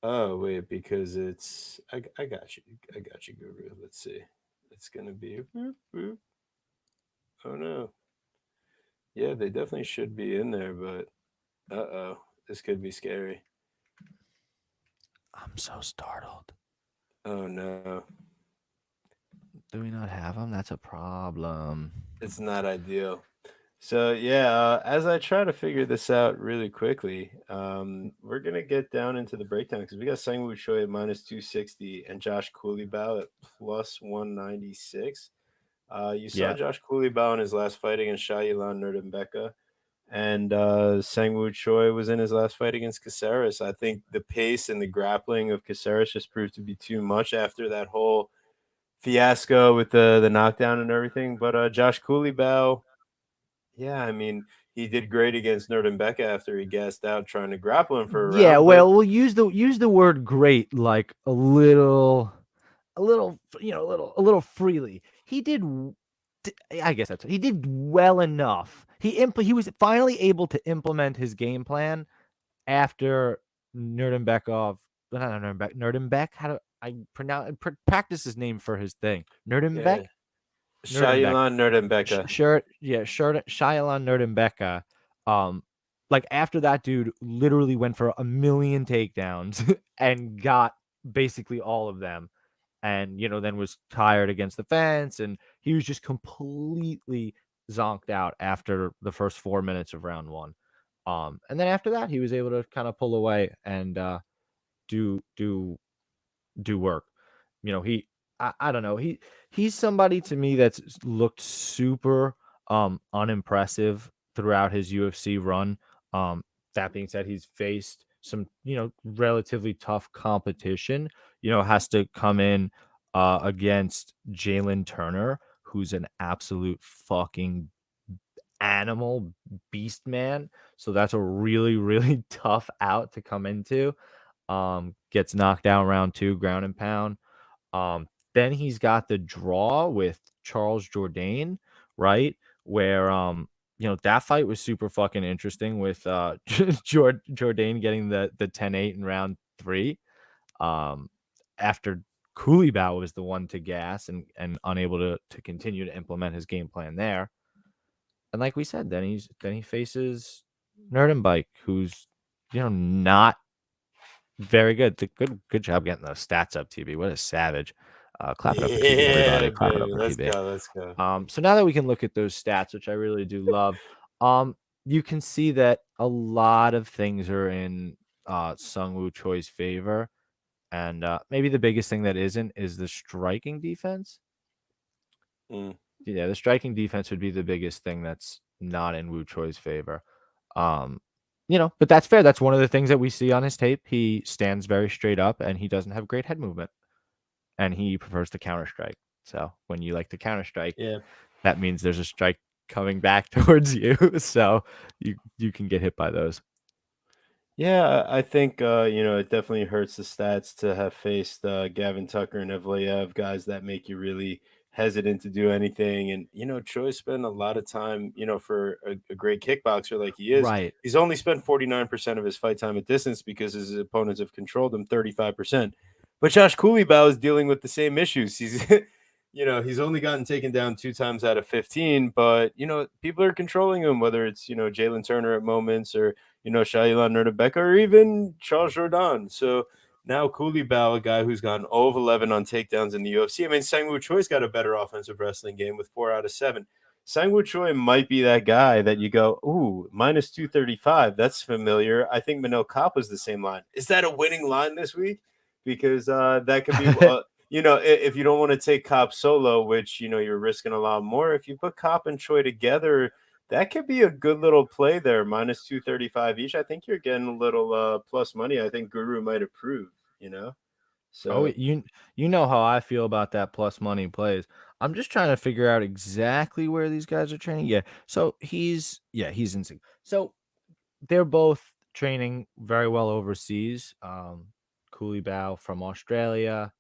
Oh wait, because it's I got you, Guru. Let's see. It's gonna be boop, boop. Oh no. Yeah, they definitely should be in there, but this could be scary. I'm so startled. Oh no. Do we not have them? That's a problem. It's not ideal. So yeah, as I try to figure this out really quickly, we're gonna get down into the breakdown because we got Sangwoo Choi at minus 260 and Josh Cooleybow at plus 196. You saw Josh Cooleybow in his last fight against Shayilan Nurdimbeka, and Sangwoo Choi was in his last fight against Caceres. I think the pace and the grappling of Caceres just proved to be too much after that whole fiasco with the knockdown and everything. But Josh Cooleybow, yeah, I mean, he did great against Nurdimbeka after he gassed out trying to grapple him for a round. Yeah, well, we'll use the word great like a little freely. He did, I guess he did well enough. He was finally able to implement his game plan after Nurdimbek. How do I practice his name for his thing? Nurdimbek. Yeah. Shayilan Nurdimbeka. Shayilan Nurdimbeka. Like after that dude literally went for 1,000,000 takedowns and got basically all of them, and then was tired against the fence, and he was just completely zonked out after the first 4 minutes of round one. And then after that, he was able to kind of pull away and do work. I don't know. He's somebody to me that's looked super unimpressive throughout his UFC run. That being said, he's faced some relatively tough competition. Has to come in against Jalen Turner, who's an absolute fucking animal beast man. So that's a really, really tough out to come into. Gets knocked down round 2, ground and pound. Then he's got the draw with Charles Jourdain, right? Where that fight was super fucking interesting with Jourdain getting the 10-8 in round 3. After Cooleybow was the one to gas and unable to continue to implement his game plan there. And like we said, then he faces Nurdimbek, who's not very good. Good job getting those stats up, TB. What a savage. Clap it up for TB, everybody. Clap it up for TB. Let's go. So now that we can look at those stats, which I really do love, you can see that a lot of things are in Sungwoo Choi's favor. And maybe the biggest thing that isn't is the striking defense. Yeah, the striking defense would be the biggest thing that's not in Woo Choi's favor. But that's fair. That's one of the things that we see on his tape. He stands very straight up and he doesn't have great head movement. And he prefers to counter strike. So when you like to counter strike, that means there's a strike coming back towards you, so you can get hit by those. Yeah, I think it definitely hurts the stats to have faced Gavin Tucker and Evlayev, guys that make you really hesitant to do anything. And Choi spent a lot of time, for a great kickboxer like he is. Right. He's only spent 49% of his fight time at distance because his opponents have controlled him 35%. But Josh Cooleybow is dealing with the same issues. He's he's only gotten taken down 2 times out of 15, but people are controlling him, whether it's Jalen Turner at moments or Shailan Nerdebeka or even Charles Jourdan. So now Cooleybow, a guy who's gone 0 of 11 on takedowns in the UFC. I mean, Sang-Woo Choi's got a better offensive wrestling game with 4 out of 7. Sang-Woo Choi might be that guy that you go, ooh, minus 235. That's familiar. I think Manel Kopp was the same line. Is that a winning line this week? Because that could be, if you don't want to take Kopp solo, which, you're risking a lot more, if you put Kopp and Choi together, that could be a good little play there, minus 235 each. I think you're getting a little plus money. I think Guru might approve, Oh, So you know how I feel about that plus money plays. I'm just trying to figure out exactly where these guys are training. Yeah. So he's in sync. So they're both training very well overseas. Cooley Bao from Australia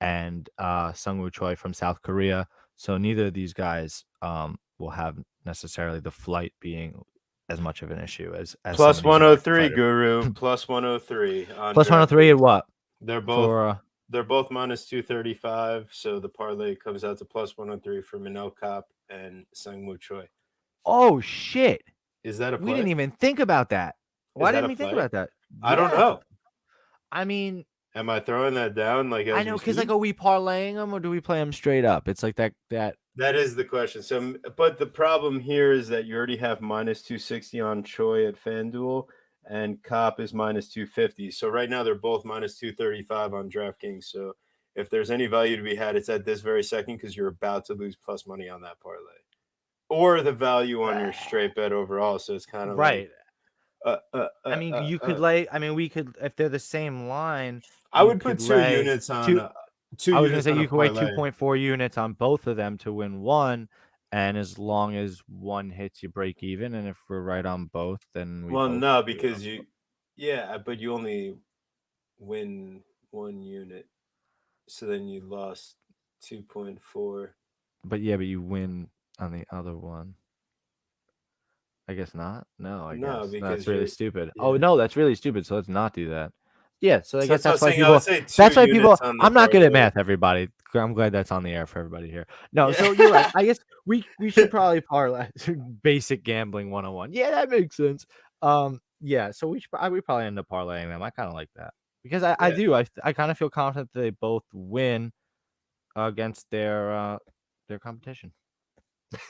and Sungwoo Choi from South Korea. So neither of these guys will have necessarily the flight being as much of an issue as some plus of these American 103, fighters. Guru, plus 103 on Plus 103 DraftKings. at what? They're both For they're both minus 235, so the parlay comes out to plus 103 for Manel Kopp and Sangwoo Choi. oh shit. Is that a We didn't play? even think about that. Is Why that a didn't we think play? about that? I don't Yeah, know. I mean, Am I throwing that down like I as know we because like, speak? are we parlaying them or do we play them straight up? It's like that. That is the question. So, but the problem here is that you already have minus 260 on Choi at FanDuel, and Cop is minus 250. So right now they're both minus 235 on DraftKings. So if there's any value to be had, it's at this very second because you're about to lose plus money on that parlay, or the value on your straight bet overall. So it's kind of like, Right. uh, uh, I uh, mean, uh, you could uh. lay. I mean, we could if they're the same line. I You would put could two lay units on two. uh, two I was gonna units say on a you could weigh parlay. 2.4 units on both of them to win one, and as long as one hits, you break even. And if we're right on both, then we Well, both no, do it on because both. yeah, but you only win one unit. So then you lost 2.4. But yeah, but you win on the other one. I guess not. No, I No, guess that's because really you're, stupid. Oh yeah. no, that's really stupid. So let's not do that. Yeah, so I So guess that's what I was that's why saying. I would people. say two That's why people. units on the I'm not good at parlay. math, everybody. I'm glad that's on the air for everybody here. No, Yeah. so you're right. I guess we should probably parlay basic gambling 101. Yeah, that makes sense. Yeah, so we probably end up parlaying them. I kind of like that because I Yeah. do. I kind of feel confident that they both win against their competition.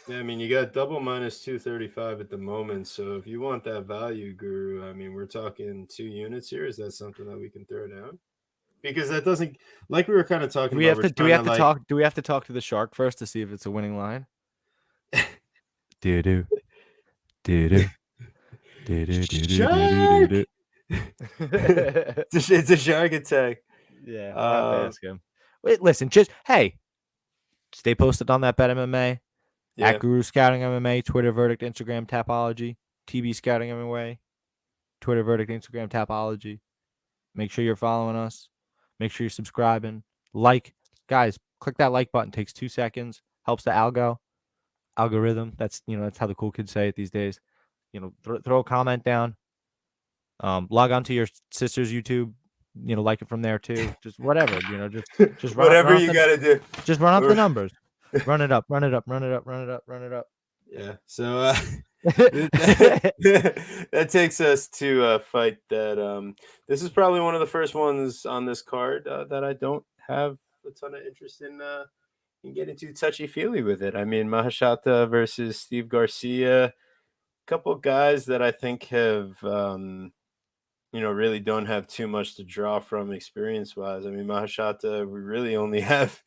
Yeah, I mean, you got double minus 235 at the moment. So if you want that value, Guru, I mean, we're talking 2 units here. Is that something that we can throw down? Because that doesn't, like we were kind of talking about, we're Do we trying to have to like, talk? Do we have to talk to the shark first to see if it's a winning line? Do do do do do do do do do do. shark! It's a shark attack. Yeah, we'll have to Uh, ask him. Wait, listen, just hey, stay posted on that Bet MMA at yeah. Guru Scouting MMA, Twitter Verdict, Instagram Tapology, TB Scouting MMA, Twitter Verdict, Instagram Tapology. Make sure you're following us. Make sure you're subscribing. Like, guys, click that like button. Takes 2 seconds. Helps the algorithm. That's how the cool kids say it these days. Throw a comment down. Log on to your sister's YouTube. Like it from there too. Just whatever. Just Whatever run up you the got to do. just run up the Or- numbers. Run it up. Run it up. Run it up. Run it up. Run it up. Yeah. So that takes us to a fight that this is probably one of the first ones on this card that I don't have a ton of interest in getting too touchy feely with it. I mean, Mahashata versus Steve Garcia, a couple guys that I think have really don't have too much to draw from experience wise. I mean, Mahashata, we really only have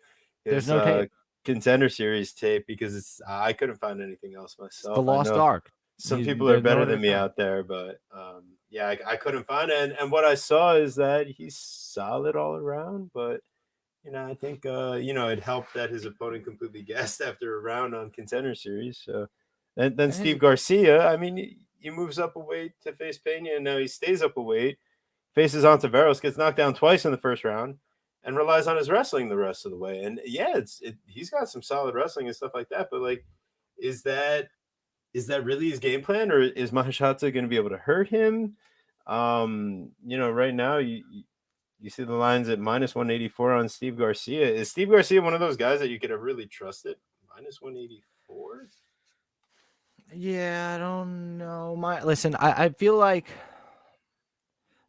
There's his no tape. contender series tape because I couldn't find anything else It's the myself. I lost know ark. some people are There's no better other than me account. out there, but yeah, I couldn't find it. And what I saw is that he's solid all around, but I think it helped that his opponent completely gassed after a round on contender series. So Then Steve And Garcia, I mean, he moves up a weight to face Pena, and now he stays up a weight, faces Ontiveros, gets knocked down twice in the first round, and relies on his wrestling the rest of the way. And yeah, he's got some solid wrestling and stuff like that. But like, is that really his game plan, or is Mahashata going to be able to hurt him? Right now you see the lines at -184 on Steve Garcia. Is Steve Garcia one of those guys that you could have really trusted? -184. yeah, I don't know. Listen, I feel like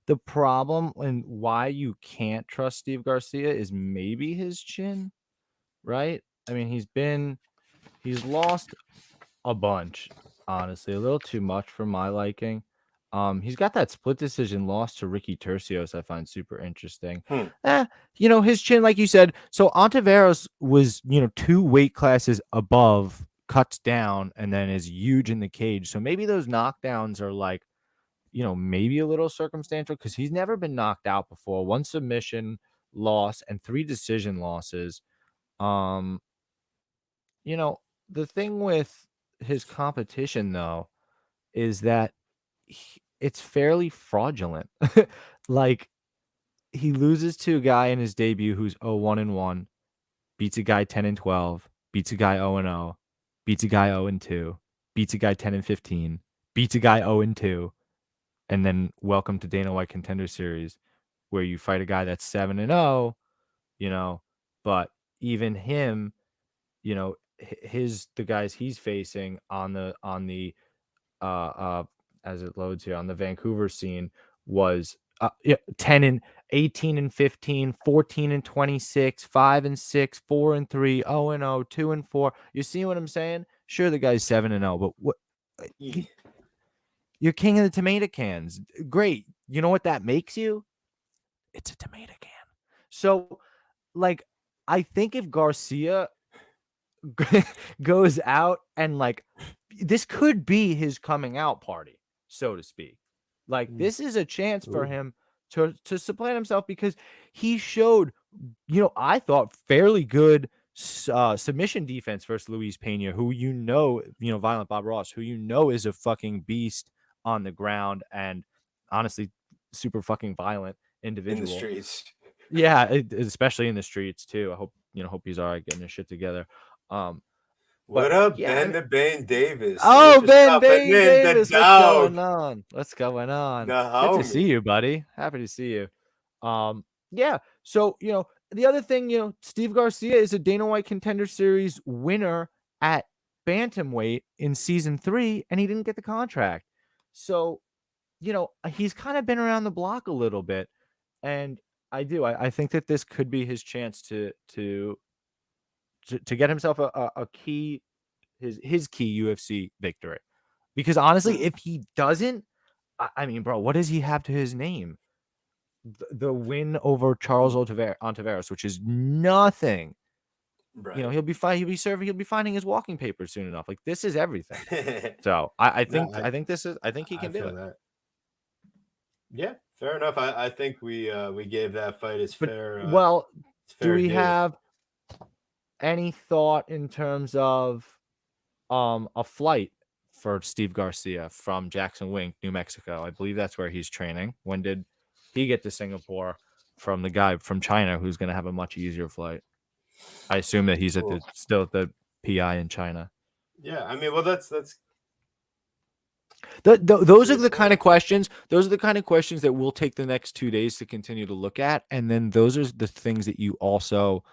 the problem and why you can't trust Steve Garcia is maybe his chin, right? I mean, he's lost a bunch, honestly, a little too much for my liking. He's got that split decision loss to Ricky Tercios I find super interesting. Hmm. His chin, like you said, so Ontiveros was, 2 weight classes above, cuts down, and then is huge in the cage. So maybe those knockdowns are like, maybe a little circumstantial because he's never been knocked out before. 1 submission loss and 3 decision losses. Um, you know, the thing with his competition though is that it's fairly fraudulent. Like he loses to a guy in his debut who's 0-1-1, beats a guy 10-12, beats a guy 0-0, beats a guy 0-2, beats a guy 10-15, beats a guy 0-2, and then welcome to Dana White Contender Series, where you fight a guy that's 7-0, but even him, the guys he's facing on the uh as it loads here on the Vancouver scene was 10-18-15, 14-26, 5-6, 4-3, 0-0, 2-4. You see what I'm saying? Sure, the guy's 7-0, but what you're king of the tomato cans. Great. You know what that makes you? It's a tomato can. So, like, I think if Garcia goes out and like this could be his coming out party, so to speak. Like this is a chance for him to supplant himself because he showed, I thought fairly good submission defense versus Luis Pena, who Violent Bob Ross, who is a fucking beast on the ground and honestly super fucking violent In the individual. streets. Yeah, especially in the streets too. I hope he's all right getting his shit together. What But up, yeah, Ben the Bane Davis? oh, Thanks for Ben stopping Dane in, the Davis, what's dog, going on? What's going the on? Good to see homie. you, buddy. Happy to see you. Yeah. So the other thing, Steve Garcia is a Dana White Contender Series winner at bantamweight in season 3, and he didn't get the contract. So, he's kind of been around the block a little bit, and I think that this could be his chance to get himself a key his key UFC victory. Because honestly, if he doesn't, I mean, bro, what does he have to his name? The win over Charles Ontiveros, which is nothing. Right. He'll be finding his walking papers soon enough. Like this is everything. So I think he can do it. That. Yeah, fair enough. I think we gave that fight its But fair. do we due. have any thought in terms of a flight for Steve Garcia from Jackson Wink, New Mexico? I believe that's where he's training. When did he get to Singapore from the guy from China who's going to have a much easier flight? I assume that he's still at the PI in China. Yeah, I mean, well, that's those are the kind of questions. Those are the kind of questions that we'll take the next 2 days to continue to look at, and then those are the things that you also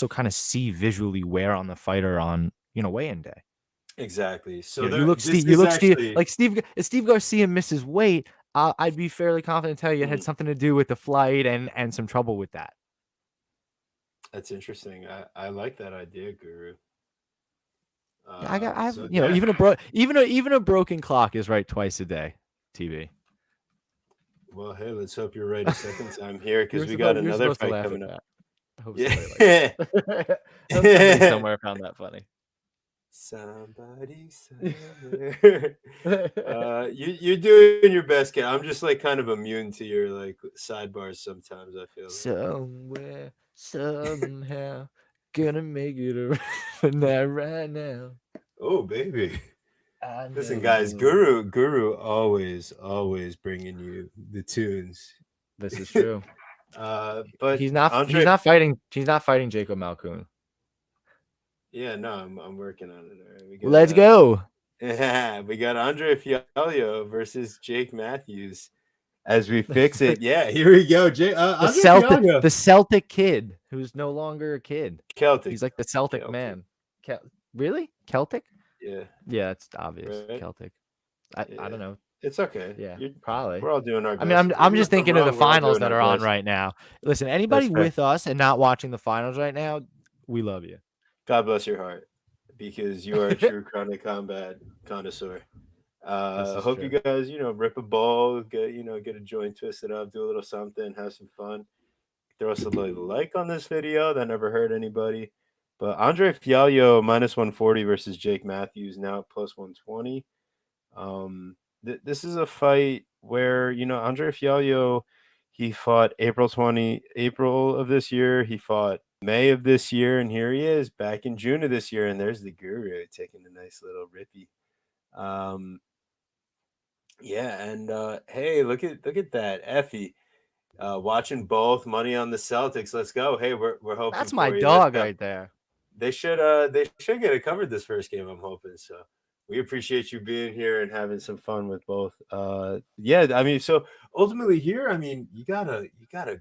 kind of see visually wear on the fighter on weigh-in day. Exactly. So you look Steve like if Steve Garcia misses weight, I'd be fairly confident to tell you it had something to do with the flight and some trouble with that. That's interesting. I like that idea, Guru. Even a broken clock is right twice a day. TV. Well, hey, let's hope you're right a second time here because we got another fight coming up. I hope somebody somewhere found that funny. Somebody somewhere. You're doing your best, kid. I'm just like kind of immune to your like sidebars sometimes. I feel somewhere, somehow, gonna make it around that right now. Oh, baby. Listen, Andre guys, Woo. Guru always bringing you the tunes. This is true. But He's not fighting Jacob Malcoon. yeah, no, I'm working on it. All right, Let's go. we got Andre Fialho versus Jake Matthews. As we fix it, yeah, here we go. Andre Fialho, The Celtic kid who's no longer a kid. Celtic. He's like the Celtic man. Really? Celtic? Yeah. Yeah, it's obvious. Right? Celtic. I don't know. It's okay. Yeah, probably. We're all doing our best. I mean, I'm just thinking of the finals that are on best. right now. Listen, anybody with us and not watching the finals right now, we love you. God bless your heart, because you are a true Chronic Combat connoisseur. Hope you guys, rip a bowl, get a joint twisted up, do a little something, have some fun. Throw us a little like on this video. That never hurt anybody. But Andre Fialho minus 140 versus Jake Matthews, now at plus 120. This is a fight where, Andre Fialho, he fought April of this year. He fought May of this year, and here he is back in June of this year. And there's the Guru taking a nice little rippy. Yeah, and hey, look at that Effie. Watching both, money on the Celtics. Let's go. Hey, we're hoping. That's my dog right there. They should get it covered this first game, I'm hoping. So we appreciate you being here and having some fun with both. Yeah, I mean, so ultimately here, I mean, you got a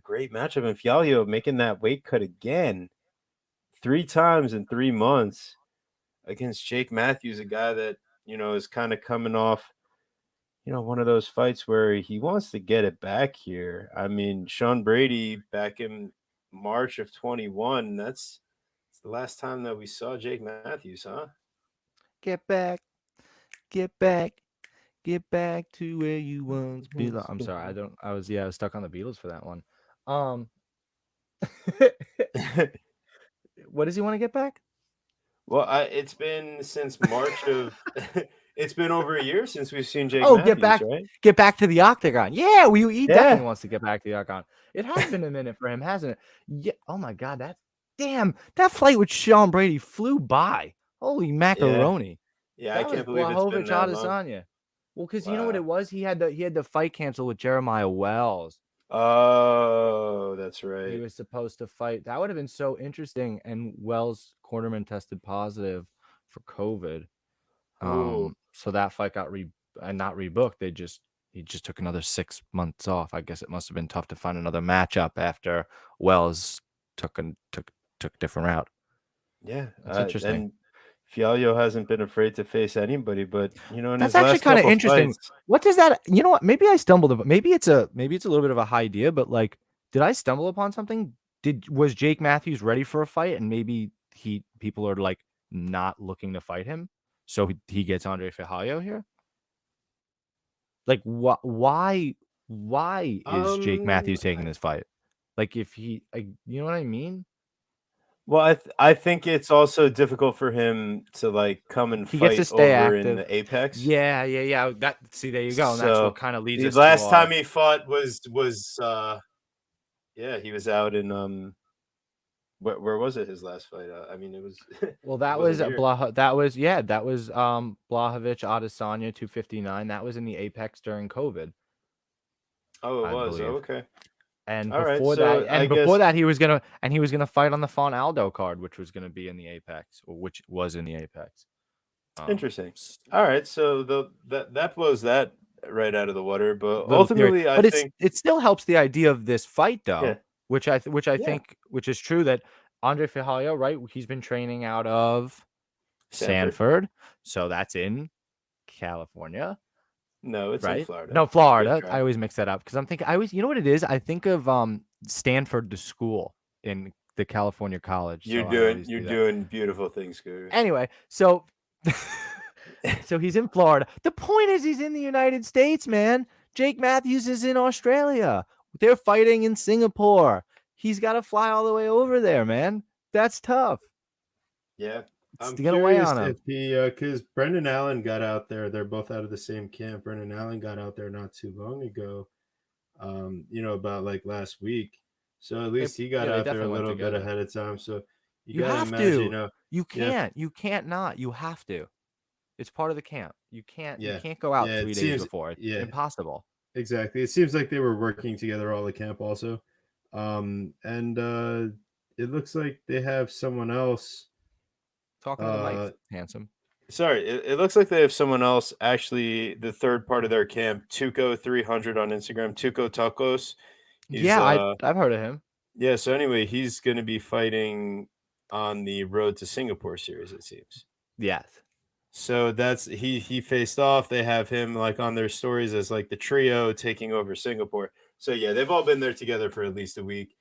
great matchup in Fialho making that weight cut again 3 times in 3 months against Jake Matthews, a guy that, is kind of coming off, one of those fights where he wants to get it back here. I mean, Sean Brady back in March of 21, that's the last time that we saw Jake Matthews, huh? Get back to where you once belong. I'm sorry, I was stuck on the Beatles for that one. What does he want to get back? Well, it's been since March of it's been over a year since we've seen Jake Matthews, right? Get back to the octagon. Yeah, he definitely wants to get back to the octagon. It has been a minute for him, hasn't it? Yeah. Oh my God, that flight with Sean Brady flew by. Holy macaroni! Yeah, I can't believe it's been that long. Well, because you know what it was? He had the fight canceled with Jeremiah Wells. Oh, that's right. He was supposed to fight. That would have been so interesting. And Wells cornerman tested positive for COVID. So that fight got not rebooked. He just took another 6 months off. I guess it must have been tough to find another matchup after Wells took different route. Yeah, that's interesting. And Fialho hasn't been afraid to face anybody, but in that's his actually last kind of interesting. Fights, what does that? You know what? Maybe I stumbled. Maybe it's a little bit of a high idea, but like, did I stumble upon something? Was Jake Matthews ready for a fight, and maybe people are like not looking to fight him, so he gets Andre Fialho here? Like, why is Jake Matthews taking this fight? Like, if you know what I mean? Well, I think it's also difficult for him to like come and fight over in the Apex. Yeah. There you go. And that's what kind of leads us. The last time he fought was he was out in where was it? His last fight? I mean, it was. Well, that was Blachowicz Adesanya 259. That was in the Apex during COVID. Oh, it was. Oh, okay. And before that, he was gonna fight on the Fon Aldo card, which was gonna be in the Apex, or which was in the Apex. Interesting. All right, so that blows that right out of the water, but ultimately, I think it still helps the idea of this fight, though, which I think is true, that Andre Fialho, right? He's been training out of Sanford, so that's in California. No, it's in Florida. No, Florida. I always mix that up because I'm thinking. You know what it is? I think of Stanford, the school in the California college. You're doing beautiful things, Guru. Anyway, so he's in Florida. The point is, he's in the United States, man. Jake Matthews is in Australia. They're fighting in Singapore. He's got to fly all the way over there, man. That's tough. Yeah. I'm to get away on him. If because Brendan Allen got out there. They're both out of the same camp. Brendan Allen got out there not too long ago. About like last week. So at least he got out there a little bit ahead of time. So you gotta imagine, you can't not. You have to. It's part of the camp. You Yeah. can't go out Yeah, it 3 days seems before. It's yeah, impossible. exactly. It seems like they were working together all the camp also. And it looks like they have someone else. Talking to the mic, Uh handsome. Sorry, it looks like they have someone else actually, the third part of their camp, Tuco 300 on Instagram, Tuco Tacos. He's Yeah, I've heard of him. yeah, so anyway, he's going to be fighting on the Road to Singapore series, it seems. Yes. So that's he faced off. They have him like on their stories as like the trio taking over Singapore. So yeah, they've all been there together for at least a week.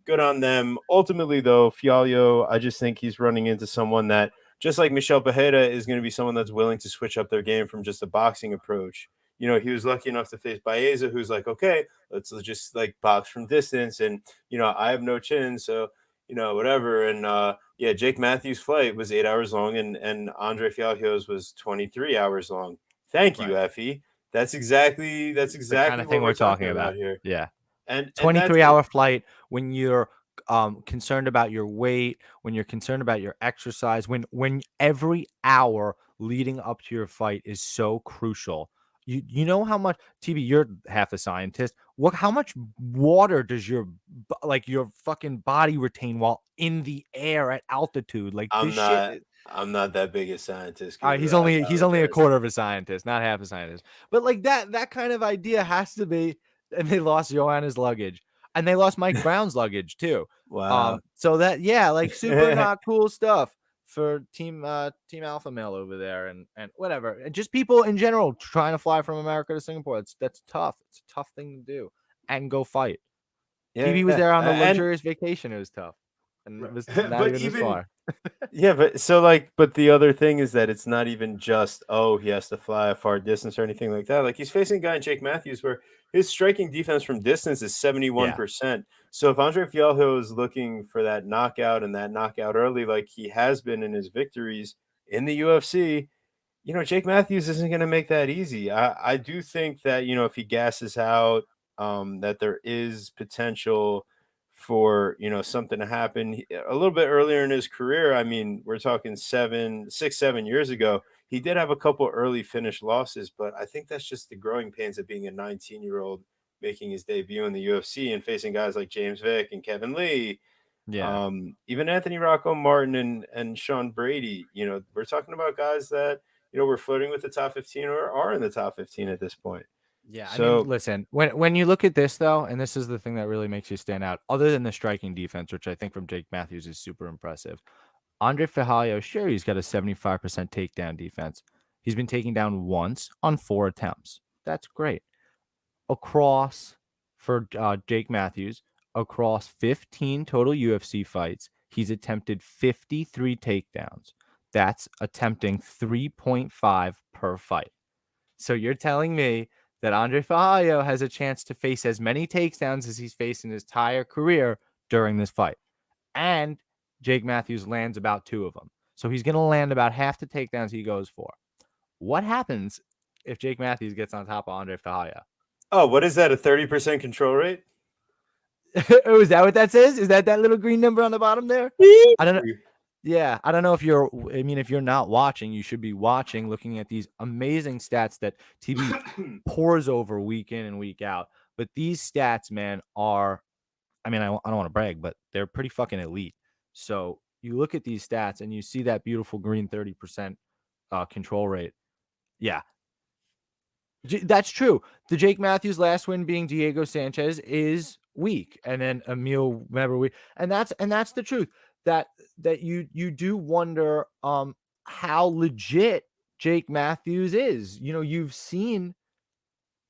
Good on them. Ultimately, though, Fiorillo, I just think he's running into someone that, just like Michel Pereira, is going to be someone that's willing to switch up their game from just a boxing approach. You know, he was lucky enough to face Baeza, who's like, okay, let's just like box from distance, and I have no chin, so whatever. And yeah, Jake Matthews' flight was 8 hours long, and Andre Fiorillo's was 23 hours long. Thank you, Right. Effie. That's exactly The kind of what thing we're we're talking talking about about. here. Yeah. And that's 23-hour flight when you're concerned about your weight, when you're concerned about your exercise, when every hour leading up to your fight is so crucial. You know how much TV, you're half a scientist. How much water does your fucking body retain while in the air at altitude? Like this shit. I'm not that big a scientist, All right, Guru. he's I only a apologize. quarter of a scientist, not half a scientist. But like that kind of idea has to be. And they lost Joanna's luggage, and they lost Mike Brown's luggage too. Wow. So that like super not cool stuff for Team Alpha Male over there, and whatever, and just people in general trying to fly from America to Singapore. That's tough. It's a tough thing to do, and go fight. TV was Yeah, there on a and luxurious vacation. It was tough, and it was not but even this even far. yeah, but so like, but the other thing is that it's not even just, oh, he has to fly a far distance or anything like that. Like he's facing a guy in Jake Matthews where his striking defense from distance is Yeah, 71%. So if Andre Fialho is looking for that knockout and that knockout early, like he has been in his victories in the UFC, Jake Matthews isn't going to make that easy. I do think that, if he gasses out, that there is potential for, something to happen a little bit earlier in his career. I mean, we're talking 7 years ago. He did have a couple early finish losses, but I think that's just the growing pains of being a 19-year-old making his debut in the UFC and facing guys like James Vick and Kevin Lee, yeah. even Anthony Rocco Martin and Sean Brady. We're talking about guys that we're flirting with the top 15 or are in the top 15 at this point. Yeah, I mean, So, listen, when you look at this though, and this is the thing that really makes you stand out, other than the striking defense, which I think from Jake Matthews is super impressive. Andre Fijallo, sure, he's got a 75% takedown defense. He's been taken down once on 4 attempts. That's great. Across for Jake Matthews, across 15 total UFC fights, he's attempted 53 takedowns. That's attempting 3.5 per fight. So you're telling me that Andre Fajallo has a chance to face as many takedowns as he's faced in his entire career during this fight. And Jake Matthews lands about 2 of them. So he's going to land about half the takedowns he goes for. What happens if Jake Matthews gets on top of Andre Fajallo? oh, what is that? A 30% control rate? Oh, is that what that says? Is that little green number on the bottom there? I don't know. Yeah, I don't know if if you're not watching, you should be watching, looking at these amazing stats that TV pours over week in and week out. But these stats, man, are, I don't want to brag, but they're pretty fucking elite. So you look at these stats and you see that beautiful green 30% control rate. Yeah, that's true. The Jake Matthews last win being Diego Sanchez is weak, and then Emil Weber weak, and that's the truth. That you do wonder how legit Jake Matthews is. You've seen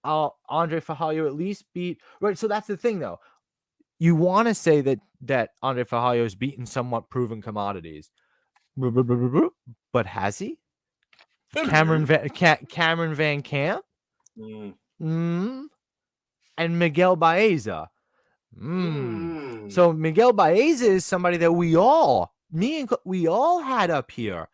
Andre Fajallo at least beat, right. So that's the thing, though. You want to say that Andre Fajallo has beaten somewhat proven commodities, but has he? Cameron Van Camp. Mm. Mm, and Miguel Baeza. Mm. So Miguel Baeza is somebody that we all had up here.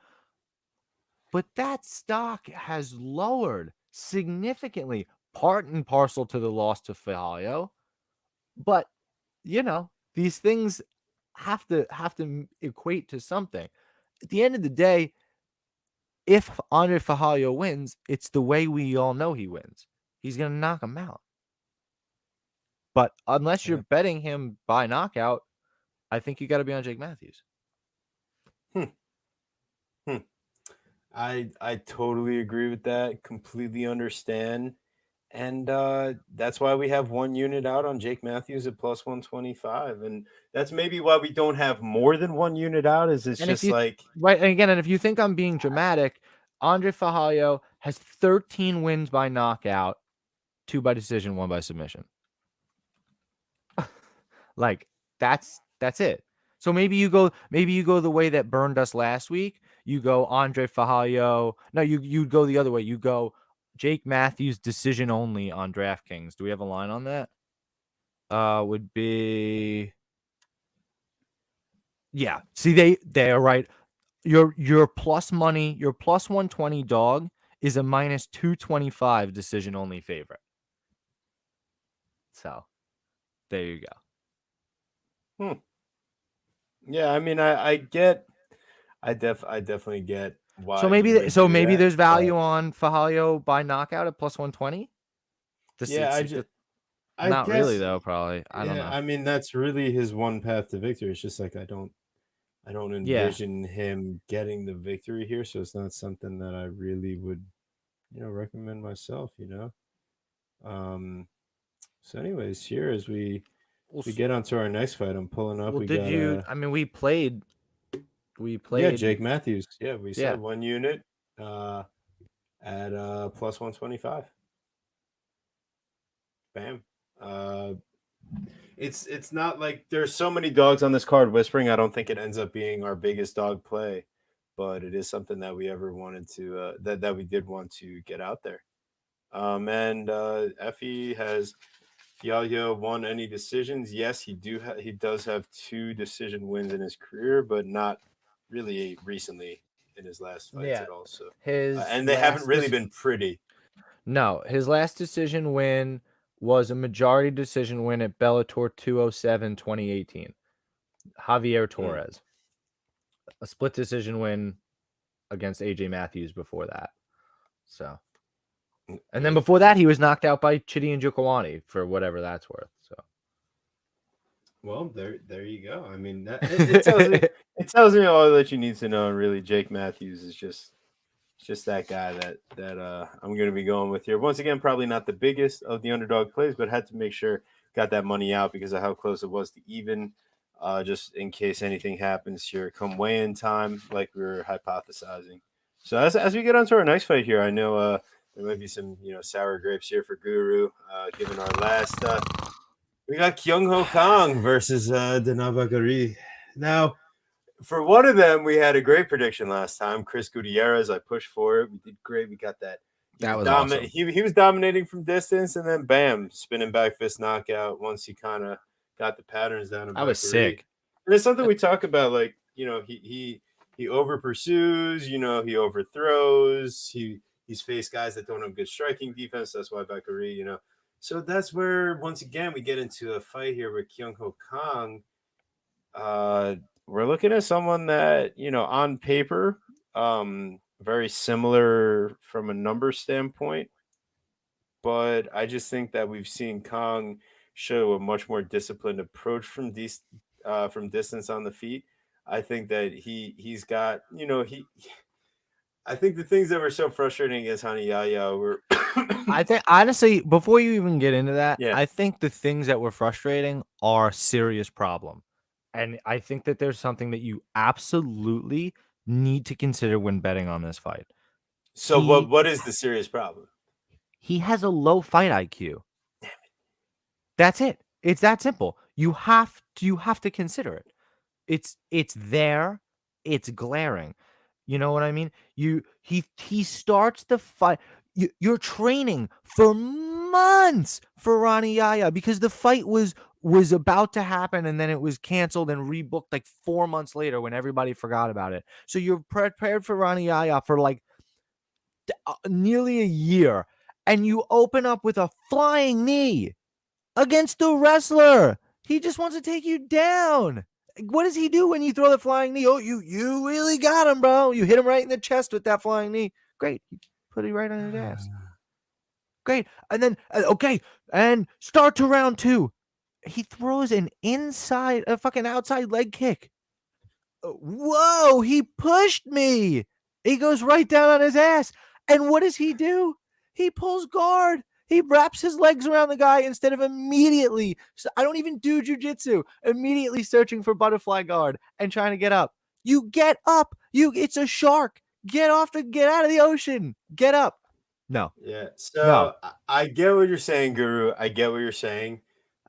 But that stock has lowered significantly, part and parcel to the loss to Fialho. But, these things have to equate to something. At the end of the day, if Andre Fajallo wins, it's the way we all know he wins. He's going to knock him out. But unless you're betting him by knockout, I think you got to be on Jake Matthews. I totally agree with that. Completely understand. And that's why we have 1 unit out on Jake Matthews at plus 125. And that's maybe why we don't have more than 1 unit out, is it's And just right. And again, and if you think I'm being dramatic, Andre Fajallo has 13 wins by knockout, 2 by decision, 1 by submission. Like that's it. So maybe you go the way that burned us last week. You go Andre Fajallo. No, you go the other way. You go Jake Matthews decision only on DraftKings. Do we have a line on that? Would be yeah. See, they are right. Your plus money, your plus 120 dog is a minus 225 decision only favorite. So there you go. Yeah, I mean, I definitely get why. So maybe there's value on Fajallo by knockout at plus 120. Not really though. Probably I don't know. I mean, that's really his one path to victory. It's just like I don't envision him getting the victory here, so it's not something that I really would, recommend myself. So, anyways, here as we get on to our next fight, I'm pulling up. Well, we played. Yeah, Jake Matthews. Yeah, we said 1 unit at plus 125. Bam. It's not like there's so many dogs on this card whispering. I don't think it ends up being our biggest dog play, but it is something that we ever wanted to that we did want to get out there. And Effie has Fiorillo won any decisions? Yes, he does have 2 decision wins in his career, but not really recently in his last fights at all. So and they haven't really been pretty. No, his last decision win was a majority decision win at Bellator 207 2018. Javier Torres. A split decision win against AJ Matthews before that. So, and then before that, he was knocked out by Chidi and Njokuani for whatever that's worth. So, well, there you go. I mean, it tells me all that you need to know. And really, Jake Matthews is just that guy that I'm going to be going with here. Once again, probably not the biggest of the underdog plays, but had to make sure got that money out because of how close it was to even, just in case anything happens here come weigh-in time, like we were hypothesizing. So as we get on to our next fight here, I know there might be some sour grapes here for Guru. Given our last, we got Kyung Ho Kang versus Dana Bakary. Now, for one of them, we had a great prediction last time. Chris Gutierrez, I pushed for it. We did great. We got that. That was awesome. He was dominating from distance, and then bam, spinning back fist knockout. Once he kind of got the patterns down. I was sick. And it's something we talk about. Like he over pursues. He overthrows. He's faced guys that don't have good striking defense. That's why Bakary. So that's where once again we get into a fight here with Kyung Ho Kang. We're looking at someone that, on paper, very similar from a number standpoint. But I just think that we've seen Kang show a much more disciplined approach from distance on the feet. I think that he's got, I think the things that were so frustrating against Hani Yahya were. I think, honestly, before you even get into that, Yeah. I think the things that were frustrating are a serious problem. And I think that there's something that you absolutely need to consider when betting on this fight. So what is the serious problem? He has a low fight IQ. That's it. It's that simple. You have to consider it. It's there. It's glaring. You know what I mean? He starts the fight. You're training for months for Rani Yahya because the fight was about to happen and then it was canceled and rebooked like 4 months later when everybody forgot about it. So you're prepared for Rani Yahya for like nearly a year, and you open up with a flying knee against the wrestler. He just wants to take you down. What does he do when you throw the flying knee? Oh, you really got him, bro. You hit him right in the chest with that flying knee. Great. He put it right on his ass. Great. And then, okay. And start to round 2. He throws a fucking outside leg kick. Whoa, he pushed me. He goes right down on his ass. And what does he do? He pulls guard. He wraps his legs around the guy instead of immediately. So I don't even do jujitsu. Immediately searching for butterfly guard and trying to get up. You get up. It's a shark. Get out of the ocean. Get up. No. Yeah. So I get what you're saying, Guru. I get what you're saying.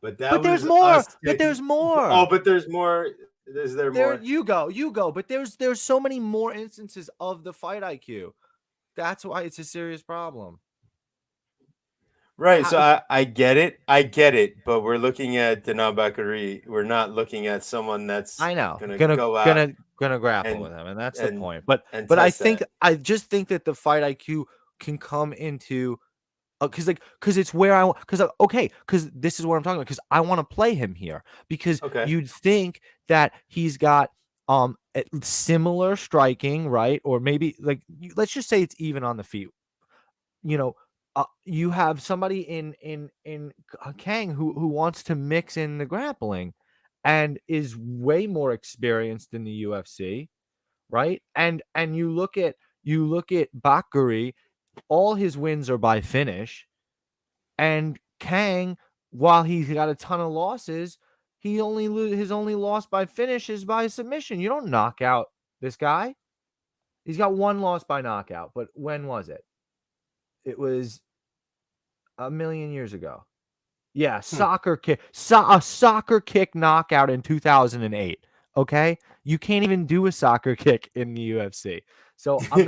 But there's more. But there's more. Oh, but there's more. Is there more? You go. But there's so many more instances of the fight IQ. That's why it's a serious problem. Right. So I get it. But we're looking at Denan Bakary. We're not looking at someone that's gonna go out gonna grapple with him, and that's the point. But I just think that the fight IQ can come into because it's where I want because this is what I'm talking about because I want to play him here because you'd think that he's got similar striking, right? Or maybe let's just say it's even on the feet. You have somebody in Kang who wants to mix in the grappling and is way more experienced in the UFC, right? And you look at Bakary, all his wins are by finish, and Kang, while he's got a ton of losses, his only loss by finish is by submission. You don't knock out this guy. He's got one loss by knockout, but when was it? It was a million years ago. Yeah, soccer kick, a soccer kick knockout in 2008. Okay, you can't even do a soccer kick in the UFC, so I'm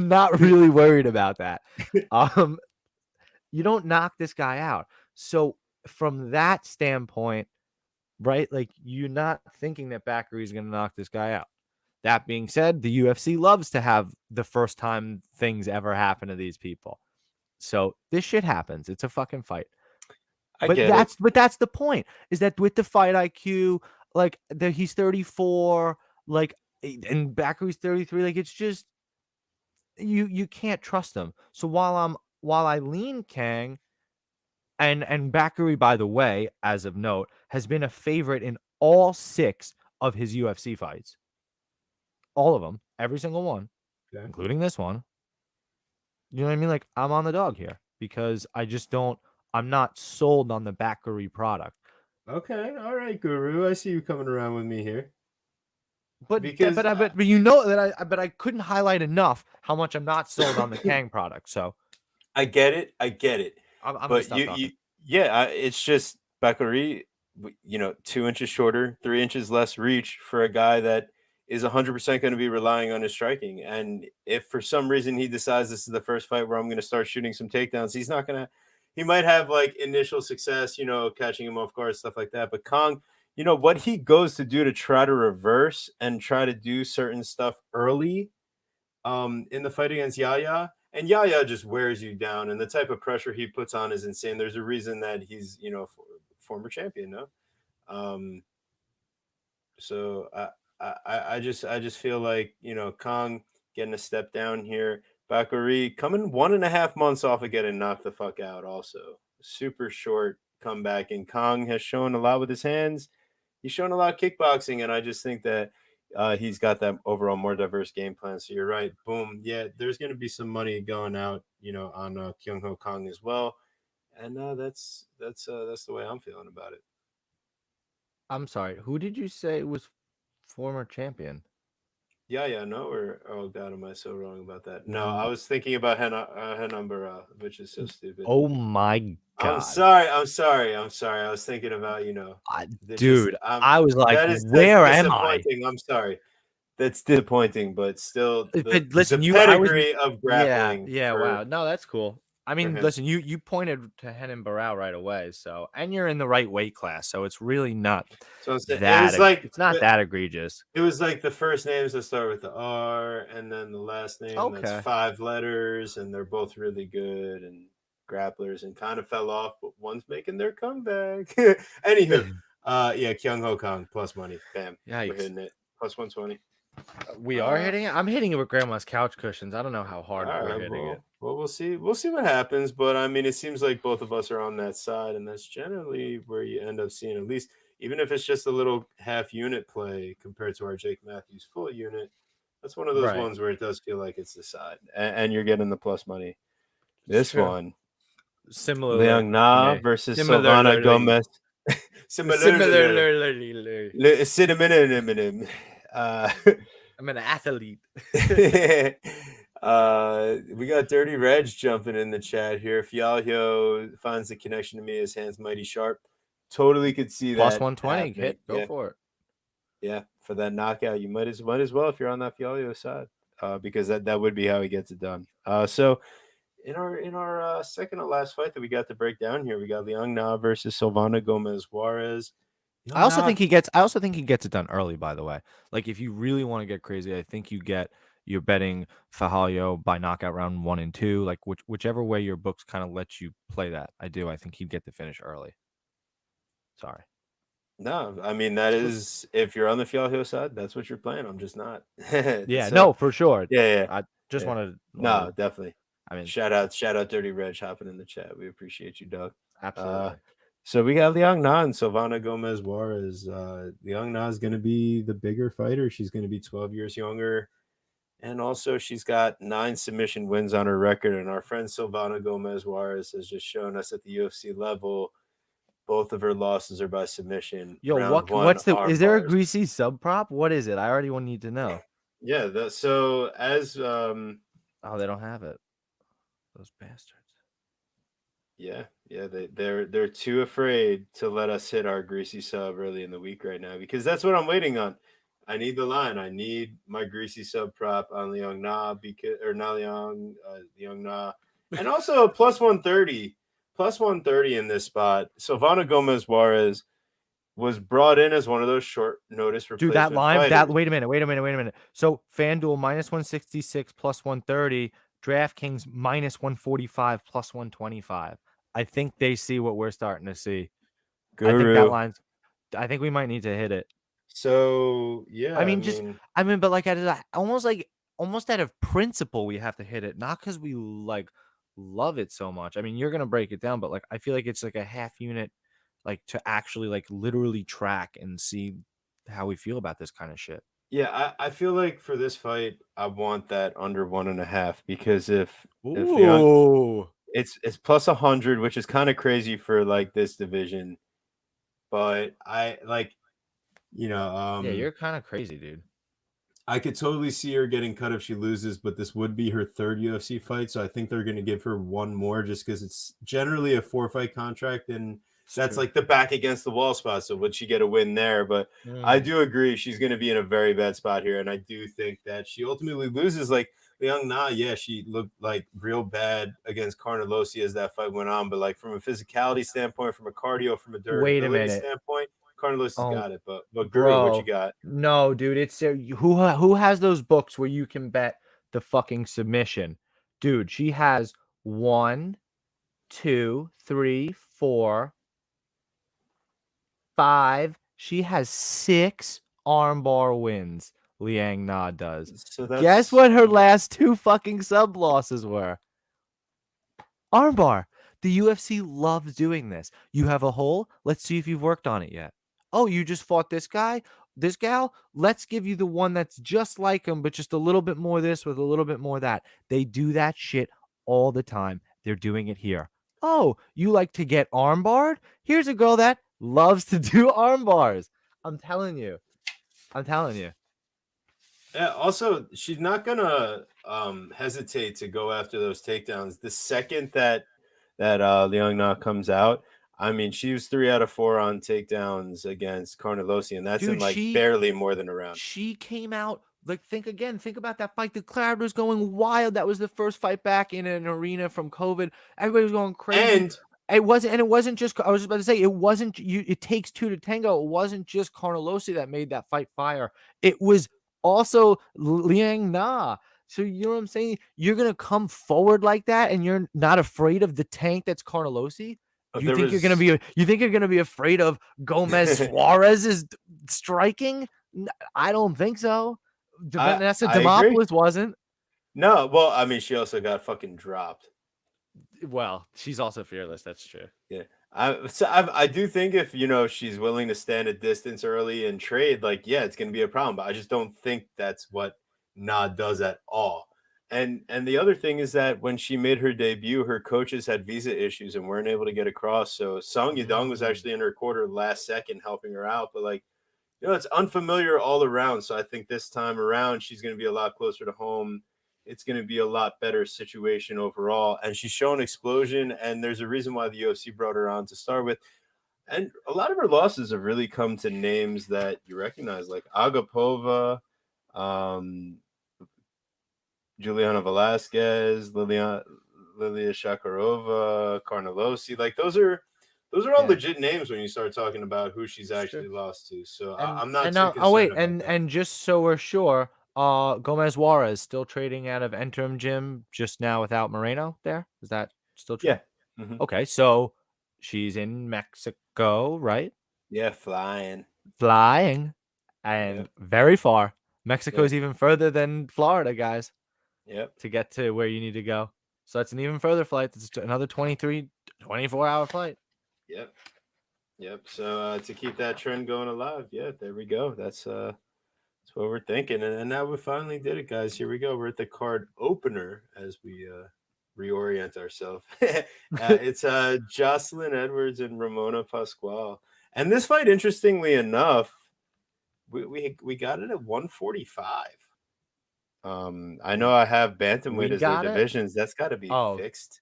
not really worried about that. You don't knock this guy out. So from that standpoint, right? Like you're not thinking that Bakary is going to knock this guy out. That being said, the UFC loves to have the first time things ever happen to these people. So this shit happens. It's a fucking fight. But that's the point. Is that with the fight IQ, he's 34, and Bakary's 33. It's just you can't trust them. So while I lean Kang, and Bakary, by the way, as of note, has been a favorite in all 6 of his UFC fights. All of them, every single one, including this one. You know what I mean? I'm on the dog here because I'm not sold on the Bakary product. Okay, all right, Guru. I see you coming around with me here. But you know that I couldn't highlight enough how much I'm not sold on the Kang product. So I get it. But it's just Bakary, 2 inches shorter, 3 inches less reach for a guy that is 100% going to be relying on his striking. And if for some reason he decides this is the first fight where I'm going to start shooting some takedowns, he might have initial success, catching him off guard, stuff like that. But Kong, what he goes to do to try to reverse and try to do certain stuff early in the fight against Yahya, and Yahya just wears you down, and the type of pressure he puts on is insane. There's a reason that he's, former champion, no? So I just feel like, Kong getting a step down here. Bakary coming 1.5 months off of getting knocked the fuck out also. Super short comeback, and Kong has shown a lot with his hands. He's shown a lot of kickboxing, and I just think that he's got that overall more diverse game plan. So you're right. Boom. Yeah, there's going to be some money going out, on Kyung Ho Kong as well. And that's the way I'm feeling about it. I'm sorry. Who did you say was former champion? Yeah, no, oh god, am I so wrong about that? No, I was thinking about Henan Barra, which is so stupid. Oh my god! I'm sorry. I was thinking about dude. I was like, where am I? I'm sorry. That's disappointing, but still, listen, the pedigree of grappling. Yeah, wow. No, that's cool. I mean, listen, you pointed to Henan Barrow right away, and you're in the right weight class, so it's really not it's not that egregious. It was like the first names that start with the R, and then the last name that's 5 letters, and they're both really good and grapplers, and kind of fell off, but one's making their comeback. Anywho, Yeah, Kyung Ho Kong plus money. Bam. We're Yikes. hitting it. Plus 120. We are hitting it. I'm hitting it with grandma's couch cushions. I don't know how hard All we're right, hitting it. well, we'll see. We'll see what happens. But I mean, it seems like both of us are on that side, and that's generally where you end up seeing, at least, even if it's just a little half unit play compared to our Jake Matthews full unit. That's one of those Right. ones where it does feel like it's the side, and you're getting the plus money. It's This true. one, Similarly. Liangna versus Silvana Gomez. Similarly. Cinnamon. I'm an athlete. We got Dirty Reg jumping in the chat here. Fiorillo finds the connection to me. His hands mighty sharp. Totally could see Plus that 120. happening. Hit. Go for it. Yeah, for that knockout, you might as well if you're on that Fiorillo side, because that would be how he gets it done. So in our second to last fight that we got to break down here, we got Liangna versus Silvana Gomez Juarez. I also think he gets it done early, by the way. Like, if you really want to get crazy, I think you're betting Fiorillo by knockout round 1 and 2, like whichever way your books kind of let you play that. I think he'd get the finish early. Sorry. No, I mean, that is, if you're on the Fiorillo side, that's what you're playing. I'm just not. Yeah, So, no, for sure. Yeah. I just Yeah. wanted. No, definitely. I mean, shout out Dirty Reg hopping in the chat. We appreciate you, Doug. absolutely. So we got Liangna and Silvana Gomez Juarez. Liangna is going to be the bigger fighter. She's going to be 12 years younger. And also, she's got 9 submission wins on her record. And our friend Silvana Gomez Juarez has just shown us at the UFC level, both of her losses are by submission. Yo, is there a greasy sub prop? What is it? I already need to know. Yeah, so as oh, they don't have it. Those bastards. Yeah, they're too afraid to let us hit our greasy sub early in the week right now, because that's what I'm waiting on. I need the line. I need my greasy sub prop on Liangna Liangna, and also a plus 130 in this spot. Silvana Gomez Juarez was brought in as one of those short notice replacement Dude, that line, fighters. wait a minute. So FanDuel minus 166 plus 130, DraftKings minus 145 plus 125. I think they see what we're starting to see. Guru. I think that line's. I think we might need to hit it. So yeah, I mean, but like almost out of principle, we have to hit it, not because we like love it so much. I mean, you're gonna break it down, but like I feel like it's like a half unit, like to actually like literally track and see how we feel about this kind of shit. Yeah, I feel like for this fight, I want that under 1.5, because if it's plus 100, which is kind of crazy for like this division, but I like, yeah, you're kind of crazy, dude. I could totally see her getting cut if she loses, but this would be her 3rd UFC fight, so I think they're going to give her one more just because it's generally a 4-fight contract, and that's like the back against the wall spot. So would she get a win there? But I do agree she's going to be in a very bad spot here, and I do think that she ultimately loses. Like Liangna, yeah, she looked like real bad against Carnelossi as that fight went on, but like from a physicality standpoint, from a cardio, from a durability standpoint, Carnelosi's got it. But Guru, what you got? No, dude, it's who has those books where you can bet the fucking submission, dude? She has 1, 2, 3, 4, 5. She has 6 armbar wins. Liangna does. So guess what her last 2 fucking sub losses were? Armbar. The UFC loves doing this. You have a hole. Let's see if you've worked on it yet. Oh, you just fought this guy, this gal? Let's give you the one that's just like him, but just a little bit more this with a little bit more that. They do that shit all the time. They're doing it here. Oh, you like to get armbarred? Here's a girl that loves to do arm bars. I'm telling you. Yeah, also, she's not gonna hesitate to go after those takedowns. The second that Liangna comes out, I mean, she was 3 out of 4 on takedowns against Carnelossi, and that's in like barely more than a round. She came out like, think about that fight. The crowd was going wild. That was the first fight back in an arena from COVID. Everybody was going crazy. And it wasn't just, I was just about to say, it wasn't you. It takes 2 to tango. It wasn't just Carnelossi that made that fight fire. It was also Liangna. So you know what I'm saying? You're gonna come forward like that, and you're not afraid of the tank that's Carnelossi. You think you're gonna be afraid of Gomez Juarez's striking? I don't think so. Vanessa I agree. Demopoulos wasn't. No, well, I mean, she also got fucking dropped. Well, she's also fearless. That's true. Yeah. I do think if she's willing to stand a distance early and trade, like, yeah, it's gonna be a problem. But I just don't think that's what Na does at all. And the other thing is that when she made her debut, her coaches had visa issues and weren't able to get across. So Song Yadong was actually in her quarter last second helping her out. But like, it's unfamiliar all around. So I think this time around she's gonna be a lot closer to home. It's going to be a lot better situation overall. And she's shown explosion. And there's a reason why the UFC brought her on to start with. And a lot of her losses have really come to names that you recognize, like Agapova, Juliana Velasquez, Lilia Shakarova, Carnelosi. Like those are all legit names when you start talking about who she's actually lost to. So I'm not too concerned about that. And just so we're sure, Gomez Juarez still trading out of Interim Gym just now without Moreno there? Is that still true? Yeah. Mm-hmm. Okay, so she's in Mexico, right? Yeah, flying. And very far. Mexico is even further than Florida, guys. Yep. To get to where you need to go. So it's an even further flight. It's another 24-hour flight. Yep. So to keep that trend going alive, yeah, there we go. That's what we're thinking. And now we finally did it, guys. Here we go. We're at the card opener as we reorient ourselves. It's Jocelyn Edwards and Ramona Pasquale. And this fight, interestingly enough, we got it at 145. I know I have bantamweight as their divisions. That's got to be fixed.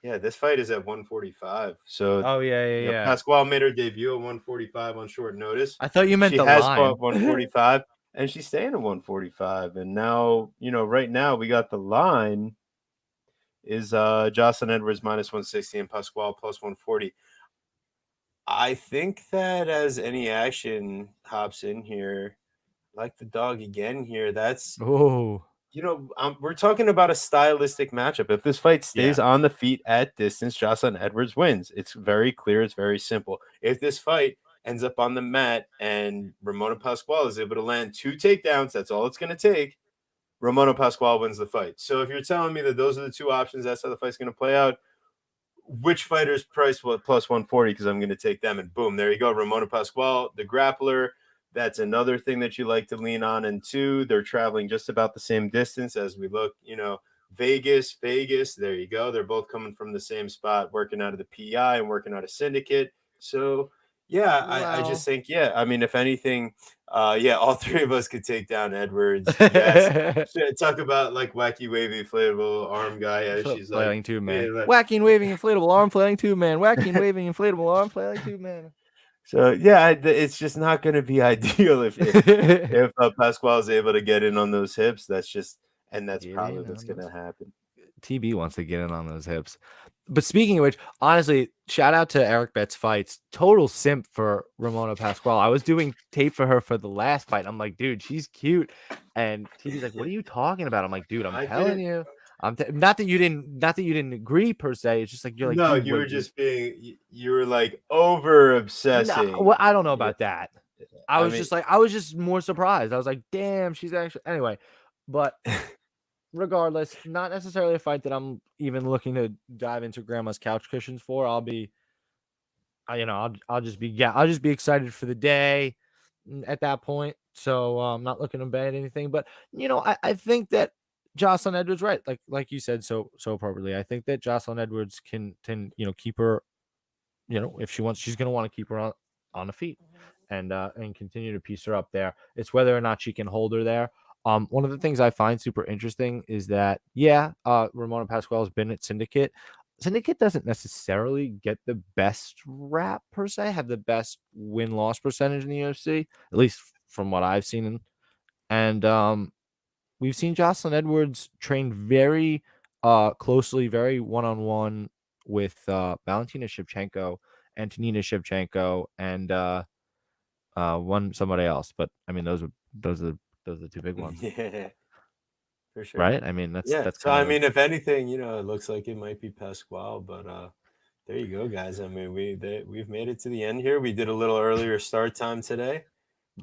Yeah, this fight is at 145. So yeah. Pasquale made her debut at 145 on short notice. I thought you meant she has fought 145, and she's staying at 145. And now, right now we got the line is Jocelyn Edwards minus 160 and Pasquale plus 140. I think that as any action hops in here, like the dog again here, that's we're talking about a stylistic matchup. If this fight stays on the feet at distance, Jocelyn Edwards wins. It's very clear. It's very simple. If this fight ends up on the mat and Ramona Pasquale is able to land 2 takedowns, that's all it's going to take. Ramona Pasquale wins the fight. So if you're telling me that those are the 2 options, that's how the fight's going to play out, which fighter's price plus 140? Because I'm going to take them, and boom, there you go. Ramona Pasquale, the grappler. That's another thing that you like to lean on. And 2, they're traveling just about the same distance as we look, Vegas, there you go. They're both coming from the same spot, working out of the PI and working out of Syndicate. So, yeah, I just think, I mean, if anything, all 3 of us could take down Edwards. Yes. Talk about like wacky, wavy, inflatable arm guy. Yeah, she's flailing tube man. Wacky and waving inflatable arm flailing tube man. Wacky and waving inflatable arm flailing tube man. So it's just not going to be ideal if Pasquale is able to get in on those hips. That's probably what's going to happen. TB wants to get in on those hips. But speaking of which, honestly, shout out to Eric Betts Fights. Total simp for Ramona Pasquale. I was doing tape for her for the last fight. I'm like, dude, she's cute. And TB's like, what are you talking about? I'm like, dude, I'm telling you. Not that you didn't agree per se. It's just like you're like, no, you were just you were like over obsessing. No, well, I don't know about that. I was just more surprised. I was like, damn, she's actually anyway. But regardless, not necessarily a fight that I'm even looking to dive into grandma's couch cushions for. I'll just be excited for the day at that point. So I'm not looking to bet anything, but I think that Jocelyn Edwards, right? Like you said so appropriately. I think that Jocelyn Edwards can keep her, if she wants, she's going to want to keep her on the feet and continue to piece her up there. It's whether or not she can hold her there. One of the things I find super interesting is that, Ramona Pasquale has been at Syndicate. Syndicate doesn't necessarily get the best rap per se, have the best win-loss percentage in the UFC, at least from what I've seen. And we've seen Jocelyn Edwards train very closely, very one-on-one with Valentina Shevchenko, Antonina Shevchenko, and somebody else. But I mean, those are the 2 big ones. Yeah, for sure. Right? I mean, that's so I mean, if anything, it looks like it might be Pasquale, but There you go, guys. I mean, we've made it to the end here. We did a little earlier start time today.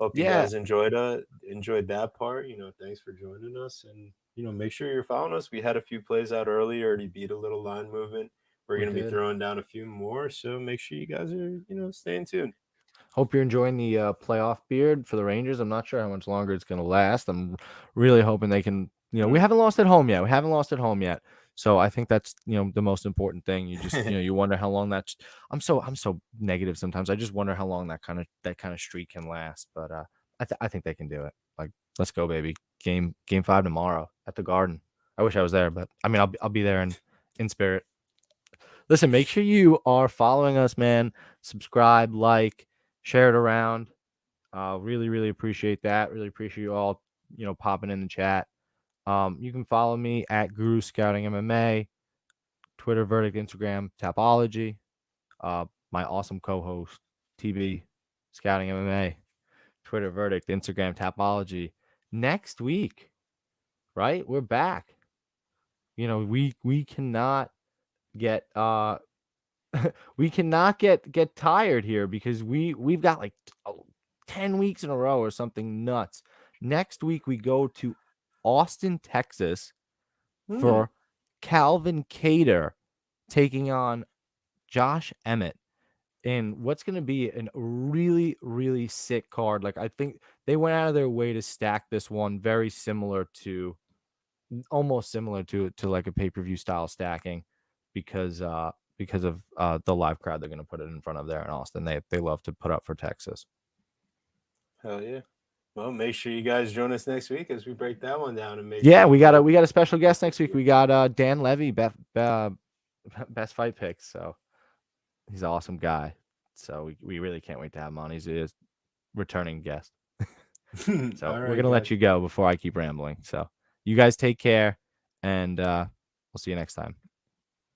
Hope you Yeah. guys enjoyed that part. Thanks for joining us, and make sure you're following us. We had a few plays out early, already beat a little line movement. We're We gonna be did. throwing down a few more, so make sure you guys are staying tuned. Hope you're enjoying the playoff beard for the Rangers. I'm not sure how much longer it's going to last. I'm really hoping they can. We haven't lost at home yet. So I think that's the most important thing. You just you wonder how long that's. I'm so negative sometimes. I just wonder how long that kind of streak can last. But I think they can do it. Like, let's go, baby. Game 5 tomorrow at the Garden. I wish I was there, but I mean I'll be there in spirit. Listen, make sure you are following us, man. Subscribe, like, share it around. Really, really appreciate that. Really appreciate you all, popping in the chat. You can follow me at Guru Scouting MMA, Twitter, Verdict, Instagram, Tapology. My awesome co-host, TB, Scouting MMA, Twitter, Verdict, Instagram, Tapology. Next week, right? We're back. We cannot get we cannot get tired here because we've got like 10 weeks in a row or something nuts. Next week we go to Austin, Texas for Calvin Cater taking on Josh Emmett in what's going to be a really, really sick card. Like, I think they went out of their way to stack this one very almost similar to like a pay-per-view style stacking because of the live crowd they're going to put it in front of there in Austin. They love to put up for Texas. Hell yeah. Well, make sure you guys join us next week as we break that one down and make. Yeah, we got a special guest next week. We got Dan Levy, best fight picks. So he's an awesome guy. So we really can't wait to have him on. He's a returning guest. So we're gonna let you go before I keep rambling. So you guys take care, and we'll see you next time.